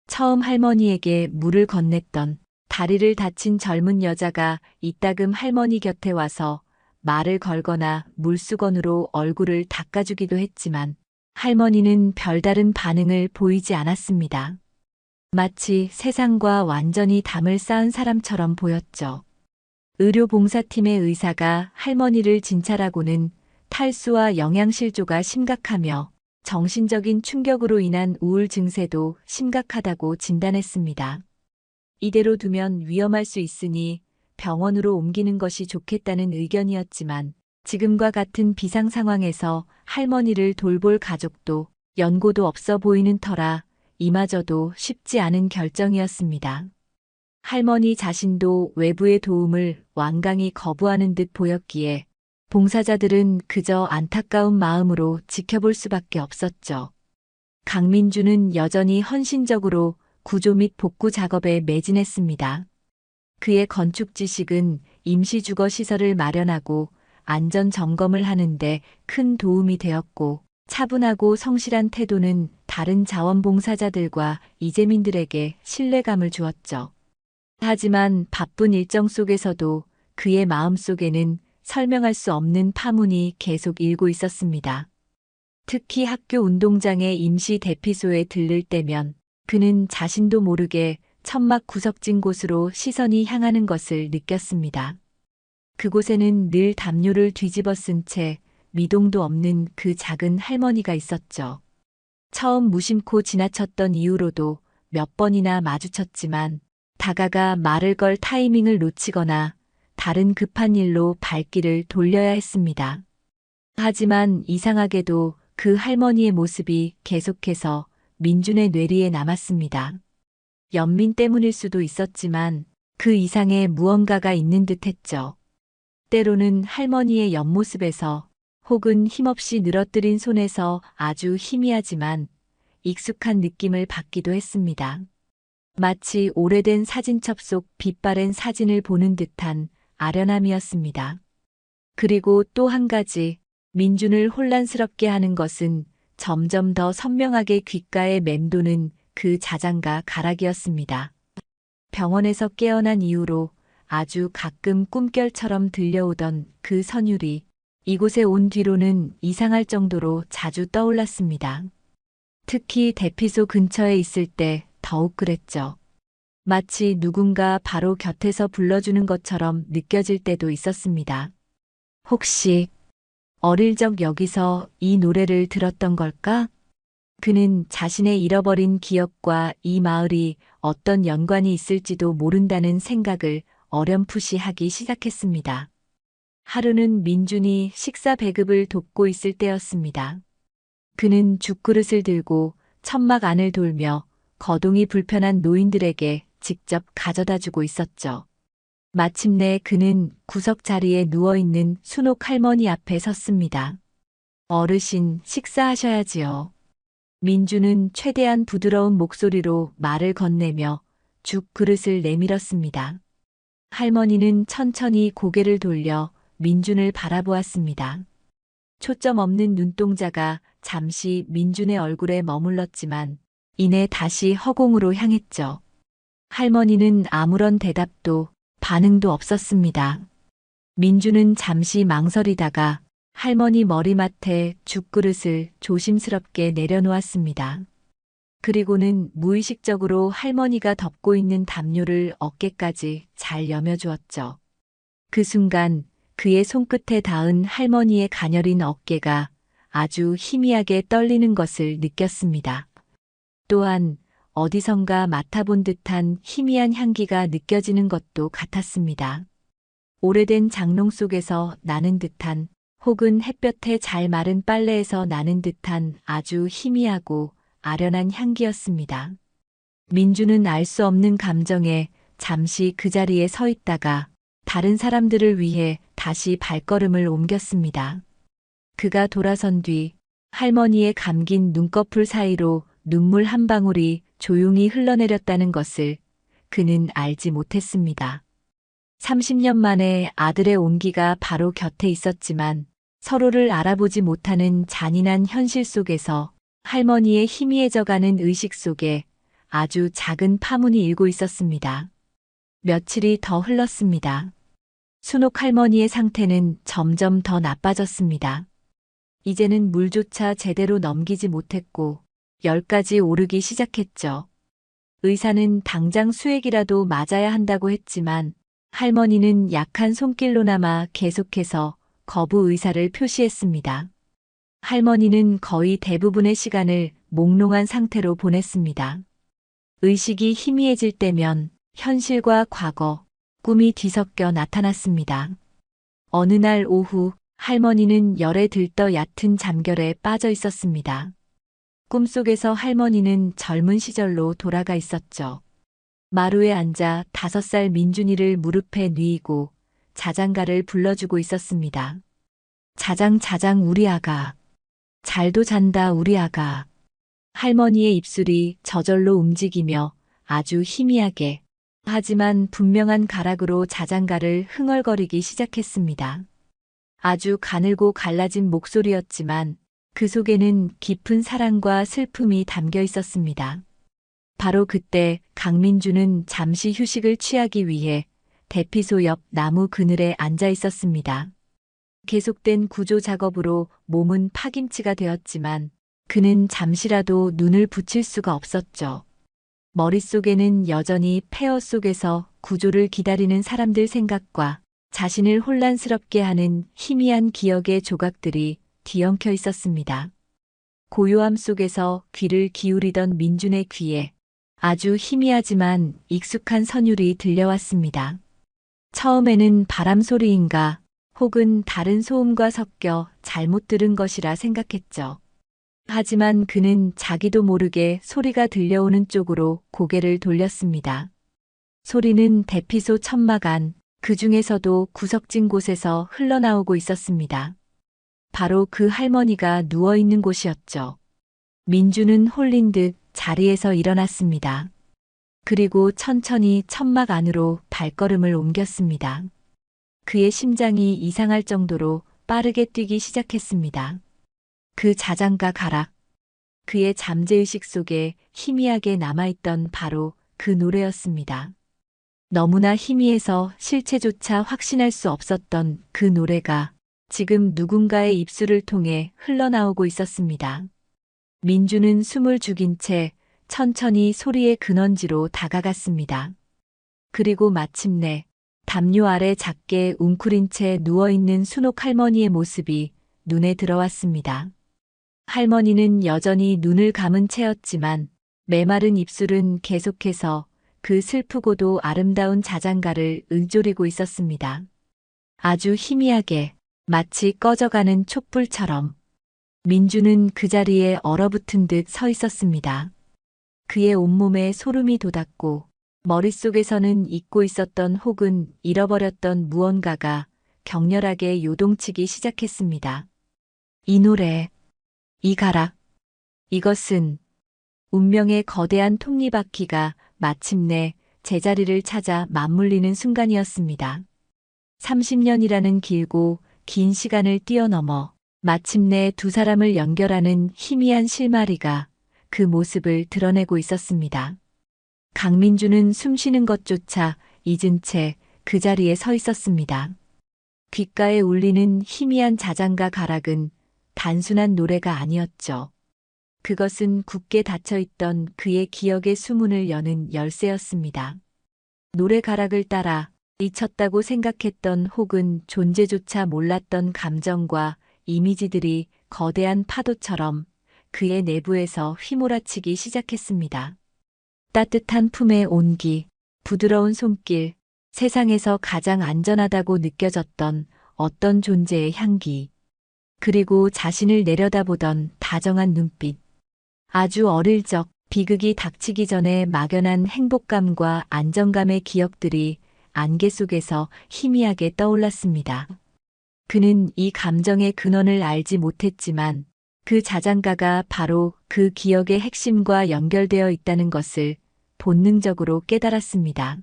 S4: 처음 할머니에게 물을 건넸던 다리를 다친 젊은 여자가 이따금 할머니 곁에 와서 말을 걸거나 물수건으로 얼굴을 닦아주기도 했지만 할머니는 별다른 반응을 보이지 않았습니다. 마치 세상과 완전히 담을 쌓은 사람처럼 보였죠. 의료봉사팀의 의사가 할머니를 진찰하고는 탈수와 영양실조가 심각하며 정신적인 충격으로 인한 우울 증세도 심각하다고 진단했습니다. 이대로 두면 위험할 수 있으니 병원으로 옮기는 것이 좋겠다는 의견이었지만 지금과 같은 비상 상황에서 할머니를 돌볼 가족도 연고도 없어 보이는 터라 이마저도 쉽지 않은 결정이었습니다. 할머니 자신도 외부의 도움을 완강히 거부하는 듯 보였기에 봉사자들은 그저 안타까운 마음으로 지켜볼 수밖에 없었죠. 강민주는 여전히 헌신적으로 구조 및 복구 작업에 매진했습니다. 그의 건축 지식은 임시주거시설을 마련하고 안전 점검을 하는데 큰 도움이 되었고 차분하고 성실한 태도는 다른 자원봉사자들과 이재민들에게 신뢰감을 주었죠. 하지만 바쁜 일정 속에서도 그의 마음속에는 설명할 수 없는 파문이 계속 일고 있었습니다. 특히 학교 운동장의 임시 대피소에 들를 때면 그는 자신도 모르게 천막 구석진 곳으로 시선이 향하는 것을 느꼈습니다. 그곳에는 늘 담요를 뒤집어 쓴 채 미동도 없는 그 작은 할머니가 있었죠. 처음 무심코 지나쳤던 이후로도 몇 번이나 마주쳤지만 다가가 말을 걸 타이밍을 놓치거나 다른 급한 일로 발길을 돌려야 했습니다. 하지만 이상하게도 그 할머니의 모습이 계속해서 민준의 뇌리에 남았습니다. 연민 때문일 수도 있었지만 그 이상의 무언가가 있는 듯 했죠. 때로는 할머니의 옆모습에서 혹은 힘없이 늘어뜨린 손에서 아주 희미하지만 익숙한 느낌을 받기도 했습니다. 마치 오래된 사진첩 속 빛바랜 사진을 보는 듯한 아련함이었습니다. 그리고 또 한 가지 민준을 혼란스럽게 하는 것은 점점 더 선명하게 귓가에 맴도는 그 자장가 가락이었습니다. 병원에서 깨어난 이후로 아주 가끔 꿈결처럼 들려오던 그 선율이 이곳에 온 뒤로는 이상할 정도로 자주 떠올랐습니다. 특히 대피소 근처에 있을 때 더욱 그랬죠. 마치 누군가 바로 곁에서 불러주는 것처럼 느껴질 때도 있었습니다. 혹시 어릴 적 여기서 이 노래를 들었던 걸까? 그는 자신의 잃어버린 기억과 이 마을이 어떤 연관이 있을지도 모른다는 생각을 어렴풋이 하기 시작했습니다. 하루는 민준이 식사 배급을 돕고 있을 때였습니다. 그는 죽그릇을 들고 천막 안을 돌며 거동이 불편한 노인들에게 직접 가져다 주고 있었죠. 마침내 그는 구석 자리에 누워있는 순옥 할머니 앞에 섰습니다. 어르신, 식사하셔야지요. 민주는 최대한 부드러운 목소리로 말을 건네며 죽 그릇을 내밀었습니다. 할머니는 천천히 고개를 돌려 민준을 바라보았습니다. 초점 없는 눈동자가 잠시 민준의 얼굴에 머물렀지만 이내 다시 허공으로 향했죠. 할머니는 아무런 대답도 반응도 없었습니다. 민준은 잠시 망설이다가 할머니 머리맡에 죽그릇을 조심스럽게 내려놓았습니다. 그리고는 무의식적으로 할머니가 덮고 있는 담요를 어깨까지 잘 여며주었죠. 그 순간 그의 손끝에 닿은 할머니의 가녀린 어깨가 아주 희미하게 떨리는 것을 느꼈습니다. 또한 어디선가 맡아본 듯한 희미한 향기가 느껴지는 것도 같았습니다. 오래된 장롱 속에서 나는 듯한 혹은 햇볕에 잘 마른 빨래에서 나는 듯한 아주 희미하고 아련한 향기였습니다. 민주는 알 수 없는 감정에 잠시 그 자리에 서 있다가 다른 사람들을 위해 다시 발걸음을 옮겼습니다. 그가 돌아선 뒤 할머니의 감긴 눈꺼풀 사이로 눈물 한 방울이 조용히 흘러내렸다는 것을 그는 알지 못했습니다. 30년 만에 아들의 온기가 바로 곁에 있었지만 서로를 알아보지 못하는 잔인한 현실 속에서 할머니의 희미해져가는 의식 속에 아주 작은 파문이 일고 있었습니다. 며칠이 더 흘렀습니다. 순옥 할머니의 상태는 점점 더 나빠졌습니다. 이제는 물조차 제대로 넘기지 못했고 열까지 오르기 시작했죠. 의사는 당장 수액이라도 맞아야 한다고 했지만 할머니는 약한 손길로나마 계속해서 거부 의사를 표시했습니다. 할머니는 거의 대부분의 시간을 몽롱한 상태로 보냈습니다. 의식이 희미해질 때면 현실과 과거, 꿈이 뒤섞여 나타났습니다. 어느 날 오후 할머니는 열에 들떠 얕은 잠결에 빠져 있었습니다. 꿈속에서 할머니는 젊은 시절로 돌아가 있었죠. 마루에 앉아 5살 민준이를 무릎에 뉘이고 자장가를 불러주고 있었습니다. 자장 우리 아가. 잘도 잔다 우리 아가. 할머니의 입술이 저절로 움직이며 아주 희미하게 하지만 분명한 가락으로 자장가를 흥얼거리기 시작했습니다. 아주 가늘고 갈라진 목소리였지만 그 속에는 깊은 사랑과 슬픔이 담겨 있었습니다. 바로 그때 강민주는 잠시 휴식을 취하기 위해 대피소 옆 나무 그늘에 앉아 있었습니다. 계속된 구조 작업으로 몸은 파김치가 되었지만 그는 잠시라도 눈을 붙일 수가 없었죠. 머릿속에는 여전히 폐허 속에서 구조를 기다리는 사람들 생각과 자신을 혼란스럽게 하는 희미한 기억의 조각들이 뒤엉켜 있었습니다. 고요함 속에서 귀를 기울이던 민준의 귀에 아주 희미하지만 익숙한 선율이 들려왔습니다. 처음에는 바람 소리인가 혹은 다른 소음과 섞여 잘못 들은 것이라 생각했죠. 하지만 그는 자기도 모르게 소리가 들려오는 쪽으로 고개를 돌렸습니다. 소리는 대피소 천막 안, 그 중에서도 구석진 곳에서 흘러나오고 있었습니다. 바로 그 할머니가 누워있는 곳이었죠. 민주는 홀린 듯 자리에서 일어났습니다. 그리고 천천히 천막 안으로 발걸음을 옮겼습니다. 그의 심장이 이상할 정도로 빠르게 뛰기 시작했습니다. 그 자장가 가락, 그의 잠재의식 속에 희미하게 남아있던 바로 그 노래였습니다. 너무나 희미해서 실체조차 확신할 수 없었던 그 노래가 지금 누군가의 입술을 통해 흘러나오고 있었습니다. 민주는 숨을 죽인 채 천천히 소리의 근원지로 다가갔습니다. 그리고 마침내 담요 아래 작게 웅크린 채 누워있는 순옥 할머니의 모습이 눈에 들어왔습니다. 할머니는 여전히 눈을 감은 채였지만 메마른 입술은 계속해서 그 슬프고도 아름다운 자장가를 읊조리고 있었습니다. 아주 희미하게 마치 꺼져가는 촛불처럼 민주는 그 자리에 얼어붙은 듯 서 있었습니다. 그의 온몸에 소름이 돋았고 머릿속에서는 잊고 있었던 혹은 잃어버렸던 무언가가 격렬하게 요동치기 시작했습니다. 이 노래, 이 가락, 이것은 운명의 거대한 톱니바퀴가 마침내 제자리를 찾아 맞물리는 순간이었습니다. 30년이라는 길고 긴 시간을 뛰어넘어 마침내 두 사람을 연결하는 희미한 실마리가 그 모습을 드러내고 있었습니다. 강민주는 숨쉬는 것조차 잊은 채 그 자리에 서 있었습니다. 귓가에 울리는 희미한 자장가 가락은 단순한 노래가 아니었죠. 그것은 굳게 닫혀있던 그의 기억의 수문을 여는 열쇠였습니다. 노래 가락을 따라 잊혔다고 생각했던 혹은 존재조차 몰랐던 감정과 이미지들이 거대한 파도처럼 그의 내부에서 휘몰아치기 시작했습니다. 따뜻한 품의 온기, 부드러운 손길, 세상에서 가장 안전하다고 느껴졌던 어떤 존재의 향기, 그리고 자신을 내려다보던 다정한 눈빛. 아주 어릴 적 비극이 닥치기 전에 막연한 행복감과 안정감의 기억들이 안개 속에서 희미하게 떠올랐습니다. 그는 이 감정의 근원을 알지 못했지만 그 자장가가 바로 그 기억의 핵심과 연결되어 있다는 것을 본능적으로 깨달았습니다.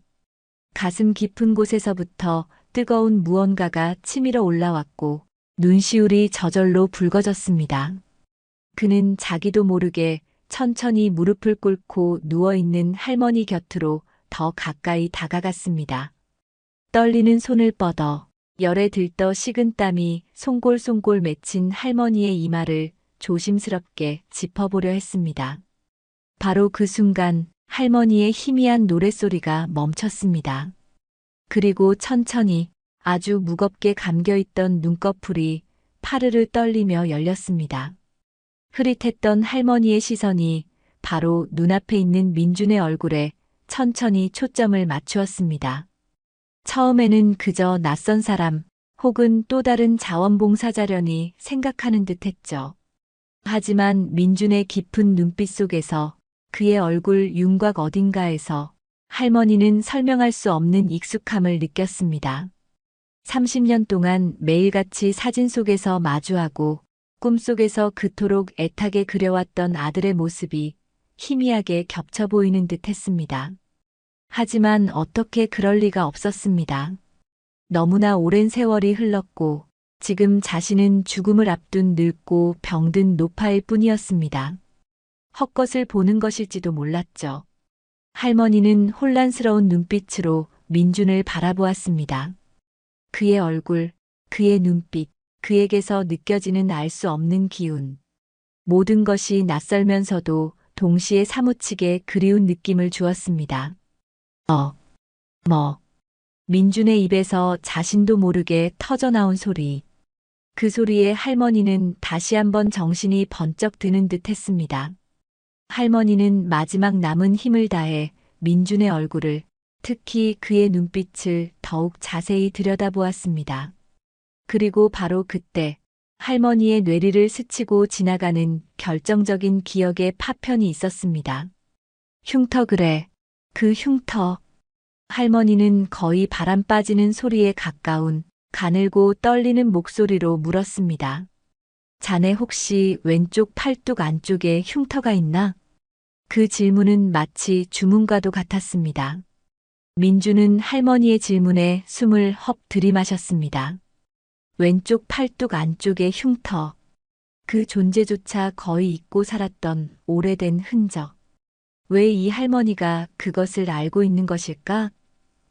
S4: 가슴 깊은 곳에서부터 뜨거운 무언가가 치밀어 올라왔고 눈시울이 저절로 붉어졌습니다. 그는 자기도 모르게 천천히 무릎을 꿇고 누워있는 할머니 곁으로 더 가까이 다가갔습니다. 떨리는 손을 뻗어 열에 들떠 식은 땀이 송골송골 맺힌 할머니의 이마를 조심스럽게 짚어보려 했습니다. 바로 그 순간 할머니의 희미한 노랫소리가 멈췄습니다. 그리고 천천히 아주 무겁게 감겨있던 눈꺼풀이 파르르 떨리며 열렸습니다. 흐릿했던 할머니의 시선이 바로 눈앞에 있는 민준의 얼굴에 천천히 초점을 맞추었습니다. 처음에는 그저 낯선 사람 혹은 또 다른 자원봉사자려니 생각하는 듯 했죠. 하지만 민준의 깊은 눈빛 속에서 그의 얼굴 윤곽 어딘가에서 할머니는 설명할 수 없는 익숙함을 느꼈습니다. 30년 동안 매일같이 사진 속에서 마주하고 꿈속에서 그토록 애타게 그려왔던 아들의 모습이 희미하게 겹쳐 보이는 듯 했습니다. 하지만 어떻게 그럴 리가 없었습니다. 너무나 오랜 세월이 흘렀고 지금 자신은 죽음을 앞둔 늙고 병든 노파일 뿐이었습니다. 헛것을 보는 것일지도 몰랐죠. 할머니는 혼란스러운 눈빛으로 민준을 바라보았습니다. 그의 얼굴, 그의 눈빛, 그에게서 느껴지는 알 수 없는 기운. 모든 것이 낯설면서도 동시에 사무치게 그리운 느낌을 주었습니다. 민준의 입에서 자신도 모르게 터져나온 소리. 그 소리에 할머니는 다시 한번 정신이 번쩍 드는 듯 했습니다. 할머니는 마지막 남은 힘을 다해 민준의 얼굴을, 특히 그의 눈빛을 더욱 자세히 들여다보았습니다. 그리고 바로 그때 할머니의 뇌리를 스치고 지나가는 결정적인 기억의 파편이 있었습니다. 흉터 그래, 그 흉터. 할머니는 거의 바람 빠지는 소리에 가까운 가늘고 떨리는 목소리로 물었습니다. 자네 혹시 왼쪽 팔뚝 안쪽에 흉터가 있나? 그 질문은 마치 주문과도 같았습니다. 민주는 할머니의 질문에 숨을 헉 들이마셨습니다. 왼쪽 팔뚝 안쪽의 흉터. 그 존재조차 거의 잊고 살았던 오래된 흔적. 왜 이 할머니가 그것을 알고 있는 것일까?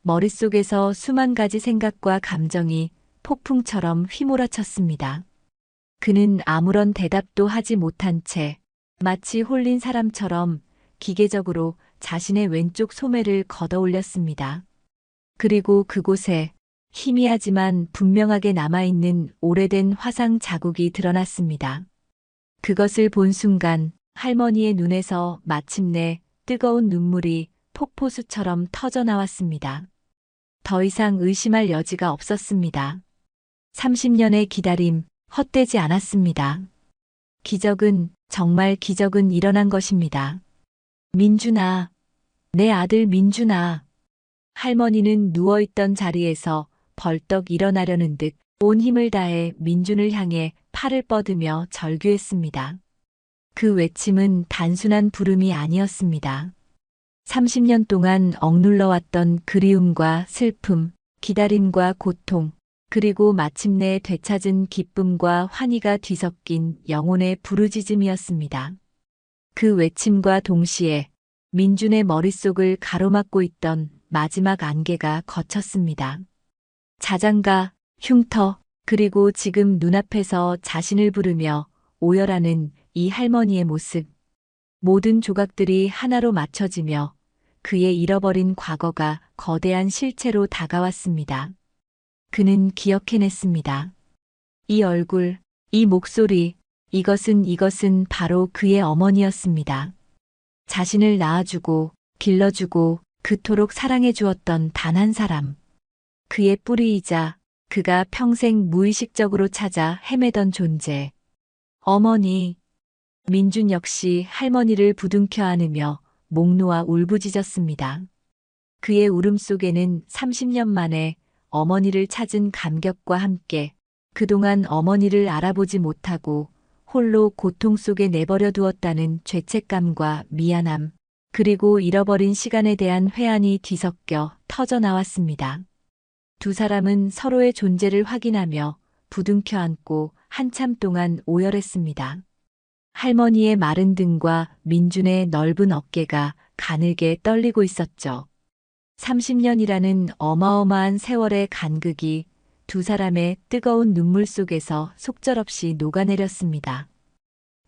S4: 머릿속에서 수만 가지 생각과 감정이 폭풍처럼 휘몰아쳤습니다. 그는 아무런 대답도 하지 못한 채 마치 홀린 사람처럼 기계적으로 자신의 왼쪽 소매를 걷어 올렸습니다. 그리고 그곳에 희미하지만 분명하게 남아있는 오래된 화상 자국이 드러났습니다. 그것을 본 순간 할머니의 눈에서 마침내 뜨거운 눈물이 폭포수처럼 터져나왔습니다. 더 이상 의심할 여지가 없었습니다. 30년의 기다림, 헛되지 않았습니다. 기적은, 정말 기적은 일어난 것입니다. 민준아, 내 아들 민준아. 할머니는 누워있던 자리에서 벌떡 일어나려는 듯 온 힘을 다해 민준을 향해 팔을 뻗으며 절규했습니다. 그 외침은 단순한 부름이 아니었습니다. 30년 동안 억눌러왔던 그리움과 슬픔, 기다림과 고통, 그리고 마침내 되찾은 기쁨과 환희가 뒤섞인 영혼의 부르짖음이었습니다. 그 외침과 동시에 민준의 머릿속을 가로막고 있던 마지막 안개가 걷혔습니다. 자장가, 흉터, 그리고 지금 눈앞에서 자신을 부르며 오열하는 이 할머니의 모습. 모든 조각들이 하나로 맞춰지며 그의 잃어버린 과거가 거대한 실체로 다가왔습니다. 그는 기억해냈습니다. 이 얼굴, 이 목소리, 이것은 바로 그의 어머니였습니다. 자신을 낳아주고, 길러주고, 그토록 사랑해 주었던 단 한 사람. 그의 뿌리이자 그가 평생 무의식적으로 찾아 헤매던 존재. 어머니. 민준 역시 할머니를 부둥켜 안으며 목 놓아 울부짖었습니다. 그의 울음속에는 30년 만에 어머니를 찾은 감격과 함께 그동안 어머니를 알아보지 못하고 홀로 고통 속에 내버려 두었다는 죄책감과 미안함, 그리고 잃어버린 시간에 대한 회한이 뒤섞여 터져 나왔습니다. 두 사람은 서로의 존재를 확인하며 부둥켜 안고 한참 동안 오열했습니다. 할머니의 마른 등과 민준의 넓은 어깨가 가늘게 떨리고 있었죠. 30년이라는 어마어마한 세월의 간극이 두 사람의 뜨거운 눈물 속에서 속절없이 녹아내렸습니다.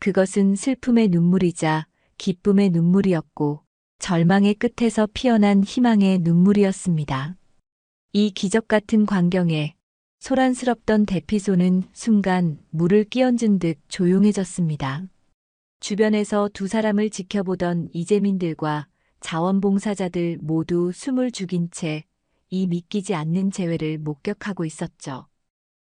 S4: 그것은 슬픔의 눈물이자 기쁨의 눈물이었고 절망의 끝에서 피어난 희망의 눈물이었습니다. 이 기적 같은 광경에 소란스럽던 대피소는 순간 물을 끼얹은 듯 조용해졌습니다. 주변에서 두 사람을 지켜보던 이재민들과 자원봉사자들 모두 숨을 죽인 채 이 믿기지 않는 재회를 목격하고 있었죠.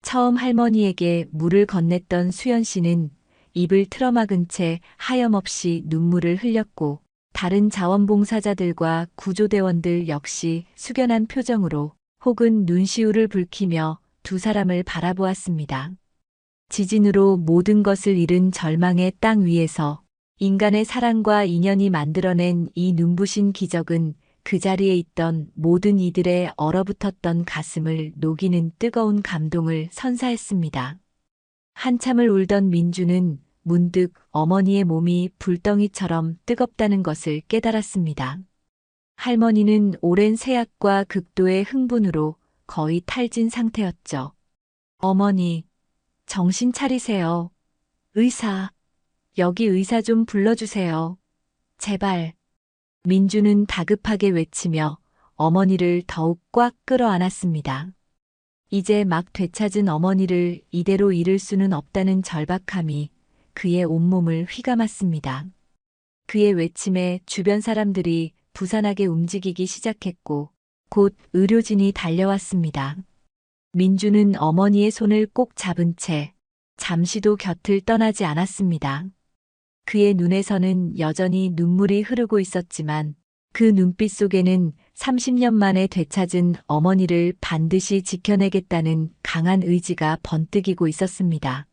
S4: 처음 할머니에게 물을 건넸던 수연 씨는 입을 틀어막은 채 하염없이 눈물을 흘렸고 다른 자원봉사자들과 구조대원들 역시 숙연한 표정으로 혹은 눈시울을 붉히며 두 사람을 바라보았습니다. 지진으로 모든 것을 잃은 절망의 땅 위에서 인간의 사랑과 인연이 만들어낸 이 눈부신 기적은 그 자리에 있던 모든 이들의 얼어붙었던 가슴을 녹이는 뜨거운 감동을 선사했습니다. 한참을 울던 민주는 문득 어머니의 몸이 불덩이처럼 뜨겁다는 것을 깨달았습니다. 할머니는 오랜 세약과 극도의 흥분으로 거의 탈진 상태였죠. 어머니, 정신 차리세요. 의사, 여기 의사 좀 불러주세요. 제발. 민주는 다급하게 외치며 어머니를 더욱 꽉 끌어안았습니다. 이제 막 되찾은 어머니를 이대로 잃을 수는 없다는 절박함이 그의 온몸을 휘감았습니다. 그의 외침에 주변 사람들이 부산하게 움직이기 시작했고 곧 의료진이 달려왔습니다. 민주는 어머니의 손을 꼭 잡은 채 잠시도 곁을 떠나지 않았습니다. 그의 눈에서는 여전히 눈물이 흐르고 있었지만 그 눈빛 속에는 30년 만에 되찾은 어머니를 반드시 지켜내겠다는 강한 의지가 번뜩이고 있었습니다.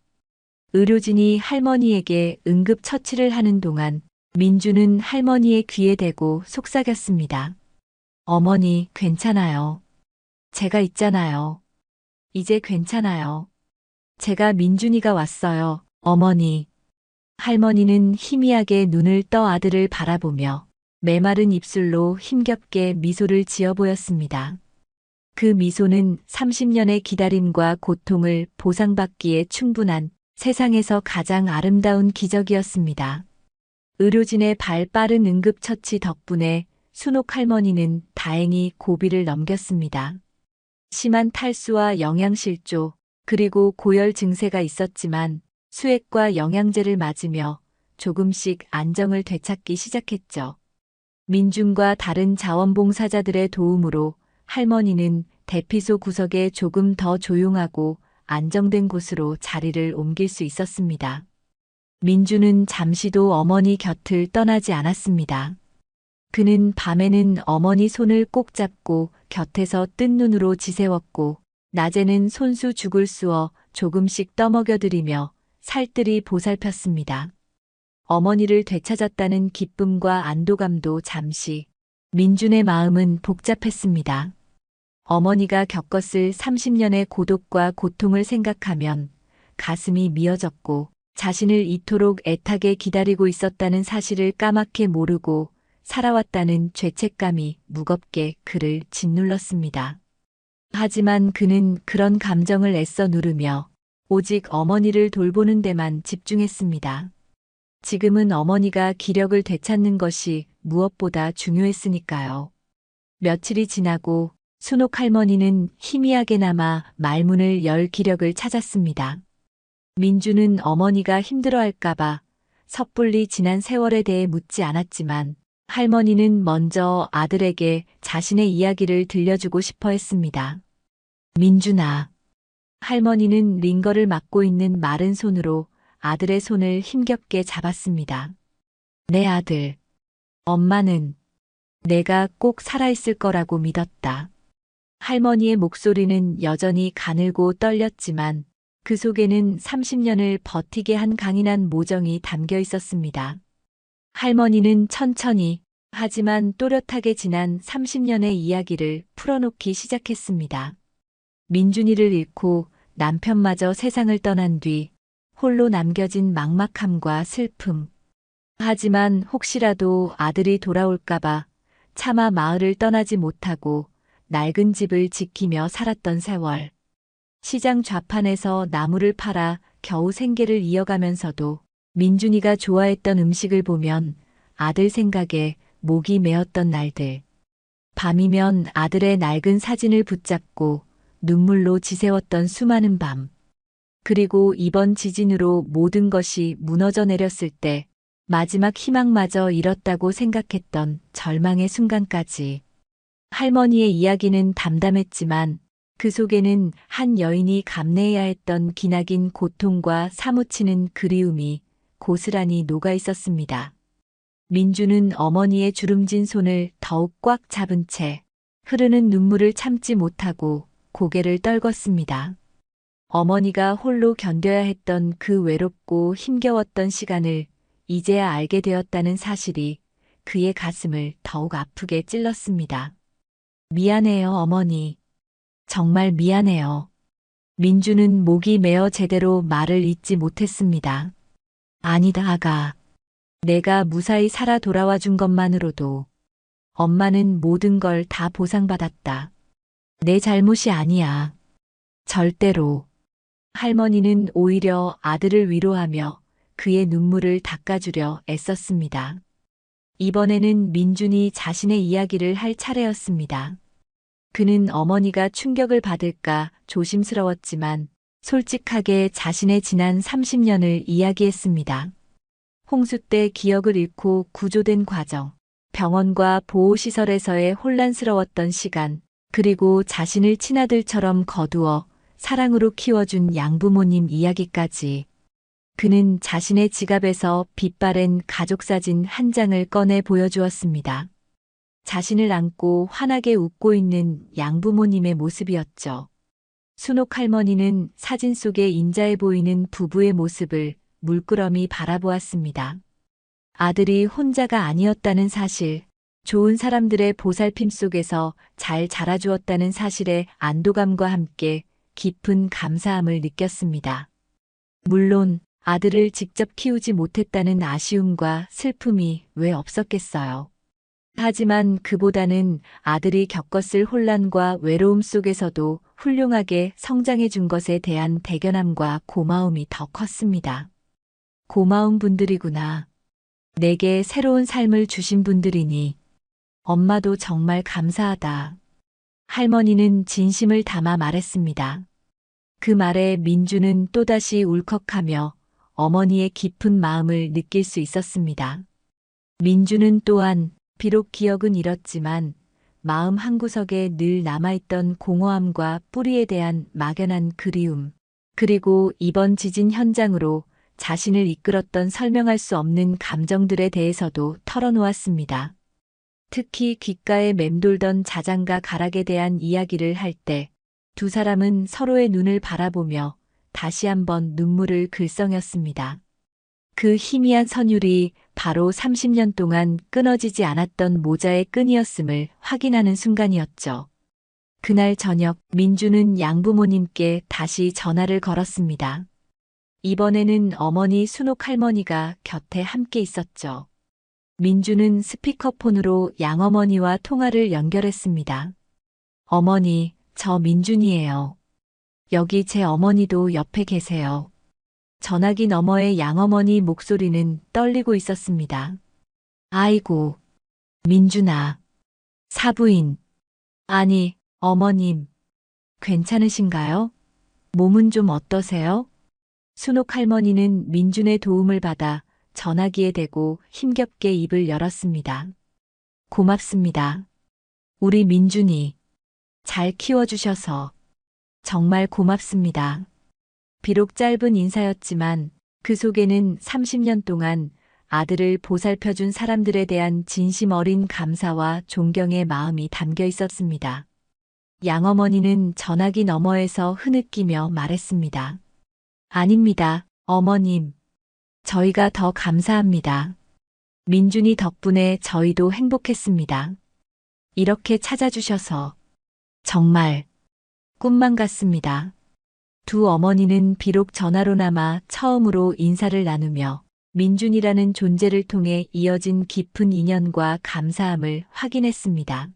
S4: 의료진이 할머니에게 응급처치를 하는 동안 민주는 할머니의 귀에 대고 속삭였습니다. 어머니, 괜찮아요. 제가 있잖아요. 이제 괜찮아요. 제가 민준이가 왔어요, 어머니. 할머니는 희미하게 눈을 떠 아들을 바라보며 메마른 입술로 힘겹게 미소를 지어 보였습니다. 그 미소는 30년의 기다림과 고통을 보상받기에 충분한 세상에서 가장 아름다운 기적이었습니다. 의료진의 발 빠른 응급처치 덕분에 순옥 할머니는 다행히 고비를 넘겼습니다. 심한 탈수와 영양실조, 그리고 고열 증세가 있었지만 수액과 영양제를 맞으며 조금씩 안정을 되찾기 시작했죠. 민준과 다른 자원봉사자들의 도움으로 할머니는 대피소 구석에 조금 더 조용하고 안정된 곳으로 자리를 옮길 수 있었습니다. 민준은 잠시도 어머니 곁을 떠나지 않았습니다. 그는 밤에는 어머니 손을 꼭 잡고 곁에서 뜬 눈으로 지새웠고 낮에는 손수 죽을 쑤어 조금씩 떠먹여드리며 살뜰히 보살폈습니다. 어머니를 되찾았다는 기쁨과 안도감도 잠시. 민준의 마음은 복잡했습니다. 어머니가 겪었을 30년의 고독과 고통을 생각하면 가슴이 미어졌고 자신을 이토록 애타게 기다리고 있었다는 사실을 까맣게 모르고 살아왔다는 죄책감이 무겁게 그를 짓눌렀습니다. 하지만 그는 그런 감정을 애써 누르며 오직 어머니를 돌보는 데만 집중했습니다. 지금은 어머니가 기력을 되찾는 것이 무엇보다 중요했으니까요. 며칠이 지나고 순옥 할머니는 희미하게나마 말문을 열 기력을 찾았습니다. 민주는 어머니가 힘들어할까봐 섣불리 지난 세월에 대해 묻지 않았지만 할머니는 먼저 아들에게 자신의 이야기를 들려주고 싶어 했습니다. 민준아. 할머니는 링거를 맡고 있는 마른 손으로 아들의 손을 힘겹게 잡았습니다. 내 아들. 엄마는 내가 꼭 살아있을 거라고 믿었다. 할머니의 목소리는 여전히 가늘고 떨렸지만 그 속에는 30년을 버티게 한 강인한 모정이 담겨 있었습니다. 할머니는 천천히 하지만 또렷하게 지난 30년의 이야기를 풀어놓기 시작했습니다. 민준이를 잃고 남편마저 세상을 떠난 뒤 홀로 남겨진 막막함과 슬픔. 하지만 혹시라도 아들이 돌아올까봐 차마 마을을 떠나지 못하고 낡은 집을 지키며 살았던 세월. 시장 좌판에서 나무를 팔아 겨우 생계를 이어가면서도 민준이가 좋아했던 음식을 보면 아들 생각에 목이 메었던 날들. 밤이면 아들의 낡은 사진을 붙잡고 눈물로 지새웠던 수많은 밤. 그리고 이번 지진으로 모든 것이 무너져 내렸을 때 마지막 희망마저 잃었다고 생각했던 절망의 순간까지. 할머니의 이야기는 담담했지만 그 속에는 한 여인이 감내해야 했던 기나긴 고통과 사무치는 그리움이 고스란히 녹아 있었습니다. 민주는 어머니의 주름진 손을 더욱 꽉 잡은 채 흐르는 눈물을 참지 못하고 고개를 떨궜습니다. 어머니가 홀로 견뎌야 했던 그 외롭고 힘겨웠던 시간을 이제야 알게 되었다는 사실이 그의 가슴을 더욱 아프게 찔렀습니다. 미안해요, 어머니. 정말 미안해요. 민주는 목이 메어 제대로 말을 잇지 못했습니다. 아니다, 아가. 내가 무사히 살아 돌아와 준 것만으로도 엄마는 모든 걸 다 보상받았다. 내 잘못이 아니야. 절대로. 할머니는 오히려 아들을 위로하며 그의 눈물을 닦아주려 애썼습니다. 이번에는 민준이 자신의 이야기를 할 차례였습니다. 그는 어머니가 충격을 받을까 조심스러웠지만 솔직하게 자신의 지난 30년을 이야기했습니다. 홍수 때 기억을 잃고 구조된 과정, 병원과 보호시설에서의 혼란스러웠던 시간, 그리고 자신을 친아들처럼 거두어 사랑으로 키워준 양부모님 이야기까지. 그는 자신의 지갑에서 빛바랜 가족사진 한 장을 꺼내 보여주었습니다. 자신을 안고 환하게 웃고 있는 양부모님의 모습이었죠. 순옥 할머니는 사진 속에 인자해 보이는 부부의 모습을 물끄러미 바라보았습니다. 아들이 혼자가 아니었다는 사실, 좋은 사람들의 보살핌 속에서 잘 자라주었다는 사실의 안도감과 함께 깊은 감사함을 느꼈습니다. 물론 아들을 직접 키우지 못했다는 아쉬움과 슬픔이 왜 없었겠어요. 하지만 그보다는 아들이 겪었을 혼란과 외로움 속에서도 훌륭하게 성장해 준 것에 대한 대견함과 고마움이 더 컸습니다. 고마운 분들이구나. 내게 새로운 삶을 주신 분들이니 엄마도 정말 감사하다. 할머니는 진심을 담아 말했습니다. 그 말에 민주는 또다시 울컥하며 어머니의 깊은 마음을 느낄 수 있었습니다. 민주는 또한 비록 기억은 잃었지만 마음 한구석에 늘 남아있던 공허함과 뿌리에 대한 막연한 그리움, 그리고 이번 지진 현장으로 자신을 이끌었던 설명할 수 없는 감정들에 대해서도 털어놓았습니다. 특히 귓가에 맴돌던 자장가 가락에 대한 이야기를 할 때 두 사람은 서로의 눈을 바라보며 다시 한번 눈물을 글썽였습니다. 그 희미한 선율이 바로 30년 동안 끊어지지 않았던 모자의 끈이었음을 확인하는 순간이었죠. 그날 저녁 민주는 양부모님께 다시 전화를 걸었습니다. 이번에는 어머니 순옥 할머니가 곁에 함께 있었죠. 민주는 스피커폰으로 양어머니와 통화를 연결했습니다. 어머니, 저 민준이에요. 여기 제 어머니도 옆에 계세요. 전화기 너머의 양어머니 목소리는 떨리고 있었습니다. 아이고, 민준아. 사부인. 아니, 어머님. 괜찮으신가요? 몸은 좀 어떠세요? 순옥 할머니는 민준의 도움을 받아 전화기에 대고 힘겹게 입을 열었습니다. 고맙습니다. 우리 민준이 잘 키워주셔서 정말 고맙습니다. 비록 짧은 인사였지만 그 속에는 30년 동안 아들을 보살펴준 사람들에 대한 진심 어린 감사와 존경의 마음이 담겨 있었습니다. 양어머니는 전화기 너머에서 흐느끼며 말했습니다. 아닙니다, 어머님. 저희가 더 감사합니다. 민준이 덕분에 저희도 행복했습니다. 이렇게 찾아주셔서 정말 꿈만 같습니다. 두 어머니는 비록 전화로나마 처음으로 인사를 나누며 민준이라는 존재를 통해 이어진 깊은 인연과 감사함을 확인했습니다.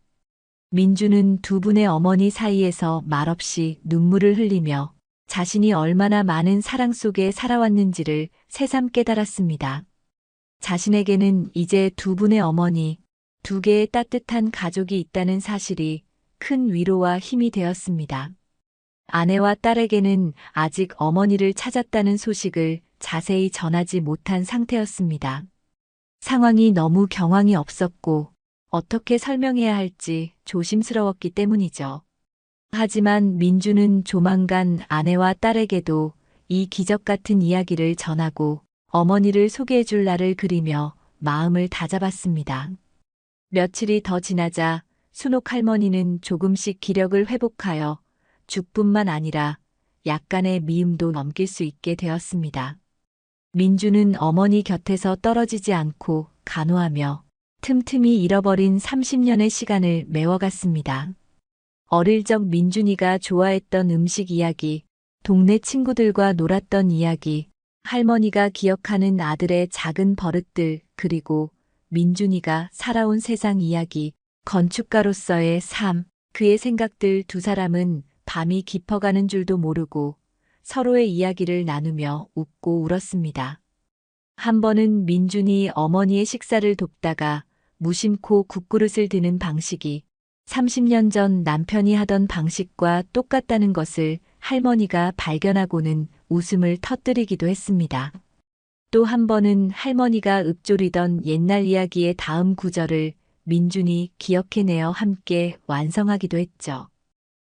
S4: 민준은 두 분의 어머니 사이에서 말없이 눈물을 흘리며 자신이 얼마나 많은 사랑 속에 살아왔는지를 새삼 깨달았습니다. 자신에게는 이제 두 분의 어머니, 두 개의 따뜻한 가족이 있다는 사실이 큰 위로와 힘이 되었습니다. 아내와 딸에게는 아직 어머니를 찾았다는 소식을 자세히 전하지 못한 상태였습니다. 상황이 너무 경황이 없었고 어떻게 설명해야 할지 조심스러웠기 때문이죠. 하지만 민주는 조만간 아내와 딸에게도 이 기적 같은 이야기를 전하고 어머니를 소개해 줄 날을 그리며 마음을 다잡았습니다. 며칠이 더 지나자 순옥 할머니는 조금씩 기력을 회복하여 죽뿐만 아니라 약간의 미움도 넘길 수 있게 되었습니다. 민주는 어머니 곁에서 떨어지지 않고 간호하며 틈틈이 잃어버린 30년의 시간을 메워갔습니다. 어릴 적 민준이가 좋아했던 음식 이야기, 동네 친구들과 놀았던 이야기, 할머니가 기억하는 아들의 작은 버릇들, 그리고 민준이가 살아온 세상 이야기, 건축가로서의 삶, 그의 생각들. 두 사람은 밤이 깊어가는 줄도 모르고 서로의 이야기를 나누며 웃고 울었습니다. 한 번은 민준이 어머니의 식사를 돕다가 무심코 국그릇을 드는 방식이 30년 전 남편이 하던 방식과 똑같다는 것을 할머니가 발견하고는 웃음을 터뜨리기도 했습니다. 또 한 번은 할머니가 읊조리던 옛날 이야기의 다음 구절을 민준이 기억해내어 함께 완성하기도 했죠.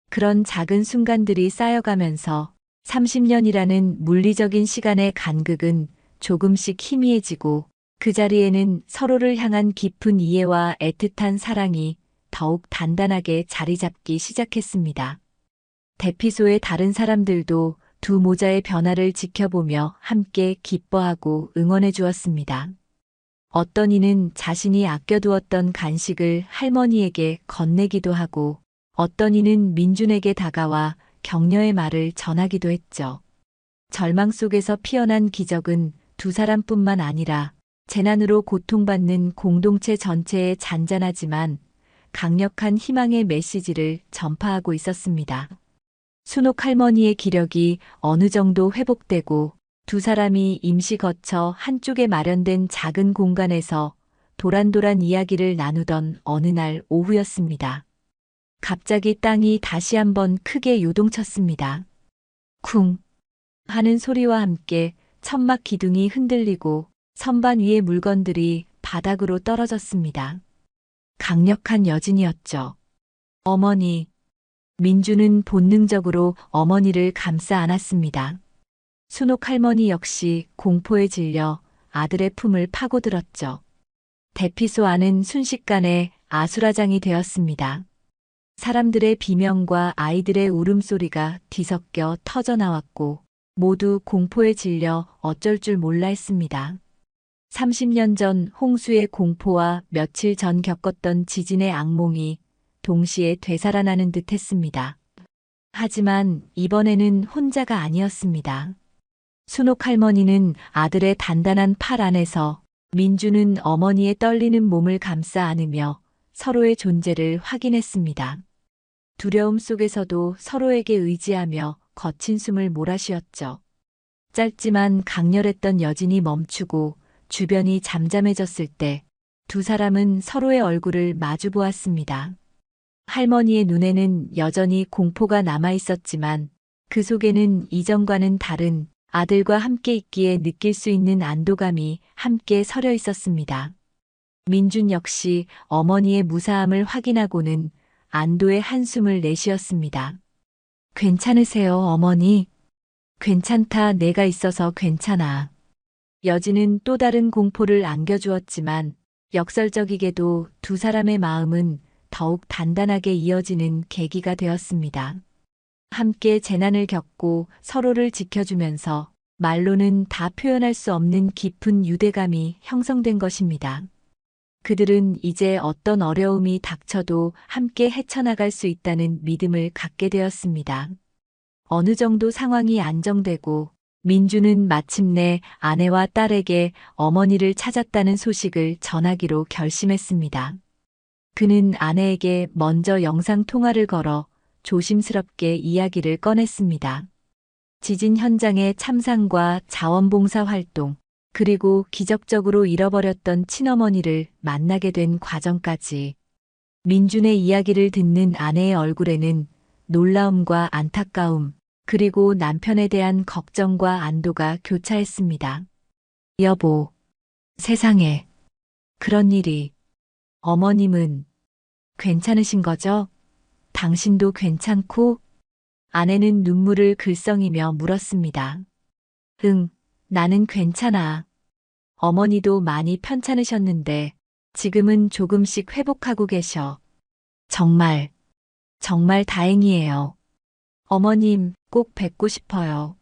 S4: 그런 작은 순간들이 쌓여가면서 30년이라는 물리적인 시간의 간극은 조금씩 희미해지고 그 자리에는 서로를 향한 깊은 이해와 애틋한 사랑이 더욱 단단하게 자리 잡기 시작했습니다. 대피소의 다른 사람들도 두 모자의 변화를 지켜보며 함께 기뻐하고 응원해 주었습니다. 어떤 이는 자신이 아껴두었던 간식을 할머니에게 건네기도 하고 어떤 이는 민준에게 다가와 격려의 말을 전하기도 했죠. 절망 속에서 피어난 기적은 두 사람뿐만 아니라 재난으로 고통받는 공동체 전체에 잔잔하지만 강력한 희망의 메시지를 전파하고 있었습니다. 순옥 할머니의 기력이 어느 정도 회복되고 두 사람이 임시 거처 한쪽에 마련된 작은 공간에서 도란도란 이야기를 나누던 어느 날 오후였습니다. 갑자기 땅이 다시 한번 크게 요동쳤습니다. 쿵 하는 소리와 함께 천막 기둥이 흔들리고 선반 위의 물건들이 바닥으로 떨어졌습니다. 강력한 여진이었죠. 어머니. 민주는 본능적으로 어머니를 감싸 안았습니다. 순옥 할머니 역시 공포에 질려 아들의 품을 파고들었죠. 대피소 안은 순식간에 아수라장이 되었습니다. 사람들의 비명과 아이들의 울음소리가 뒤섞여 터져나왔고 모두 공포에 질려 어쩔 줄 몰라 했습니다. 30년 전 홍수의 공포와 며칠 전 겪었던 지진의 악몽이 동시에 되살아나는 듯 했습니다. 하지만 이번에는 혼자가 아니었습니다. 순옥 할머니는 아들의 단단한 팔 안에서, 민주는 어머니의 떨리는 몸을 감싸 안으며 서로의 존재를 확인했습니다. 두려움 속에서도 서로에게 의지하며 거친 숨을 몰아쉬었죠. 짧지만 강렬했던 여진이 멈추고 주변이 잠잠해졌을 때 두 사람은 서로의 얼굴을 마주 보았습니다. 할머니의 눈에는 여전히 공포가 남아 있었지만 그 속에는 이전과는 다른 아들과 함께 있기에 느낄 수 있는 안도감이 함께 서려 있었습니다. 민준 역시 어머니의 무사함을 확인하고는 안도의 한숨을 내쉬었습니다. 괜찮으세요, 어머니? 괜찮다, 내가 있어서 괜찮아. 여진은 또 다른 공포를 안겨주었지만 역설적이게도 두 사람의 마음은 더욱 단단하게 이어지는 계기가 되었습니다. 함께 재난을 겪고 서로를 지켜주면서 말로는 다 표현할 수 없는 깊은 유대감이 형성된 것입니다. 그들은 이제 어떤 어려움이 닥쳐도 함께 헤쳐나갈 수 있다는 믿음을 갖게 되었습니다. 어느 정도 상황이 안정되고 민주는 마침내 아내와 딸에게 어머니를 찾았다는 소식을 전하기로 결심했습니다. 그는 아내에게 먼저 영상통화를 걸어 조심스럽게 이야기를 꺼냈습니다. 지진 현장의 참상과 자원봉사 활동, 그리고 기적적으로 잃어버렸던 친어머니를 만나게 된 과정까지. 민준의 이야기를 듣는 아내의 얼굴에는 놀라움과 안타까움, 그리고 남편에 대한 걱정과 안도가 교차했습니다. 여보, 세상에, 그런 일이. 어머님은 괜찮으신 거죠? 당신도 괜찮고? 아내는 눈물을 글썽이며 물었습니다. 응, 나는 괜찮아. 어머니도 많이 편찮으셨는데 지금은 조금씩 회복하고 계셔. 정말, 정말 다행이에요. 어머님, 꼭 뵙고 싶어요.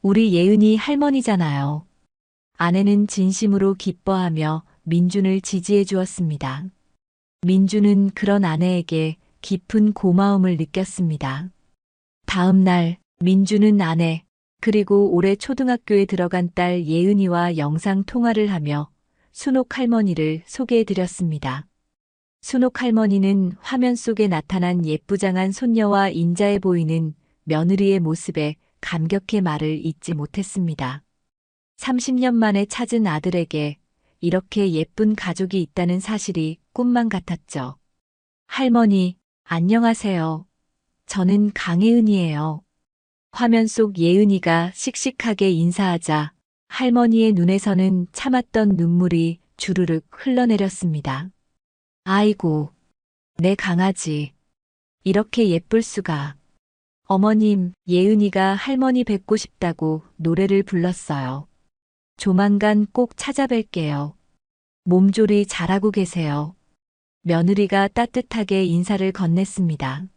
S4: 우리 예은이 할머니잖아요. 아내는 진심으로 기뻐하며 민준을 지지해 주었습니다. 민준은 그런 아내에게 깊은 고마움을 느꼈습니다. 다음 날, 민준은 아내, 그리고 올해 초등학교에 들어간 딸 예은이와 영상 통화를 하며 순옥 할머니를 소개해 드렸습니다. 순옥 할머니는 화면 속에 나타난 예쁘장한 손녀와 인자해 보이는 며느리의 모습에 감격의 말을 잇지 못했습니다. 30년 만에 찾은 아들에게 이렇게 예쁜 가족이 있다는 사실이 꿈만 같았죠. 할머니, 안녕하세요. 저는 강혜은이에요. 화면 속 예은이가 씩씩하게 인사하자 할머니의 눈에서는 참았던 눈물이 주르륵 흘러내렸습니다. 아이고, 내 강아지. 이렇게 예쁠 수가. 어머님, 예은이가 할머니 뵙고 싶다고 노래를 불렀어요. 조만간 꼭 찾아뵐게요. 몸조리 잘하고 계세요. 며느리가 따뜻하게 인사를 건넸습니다.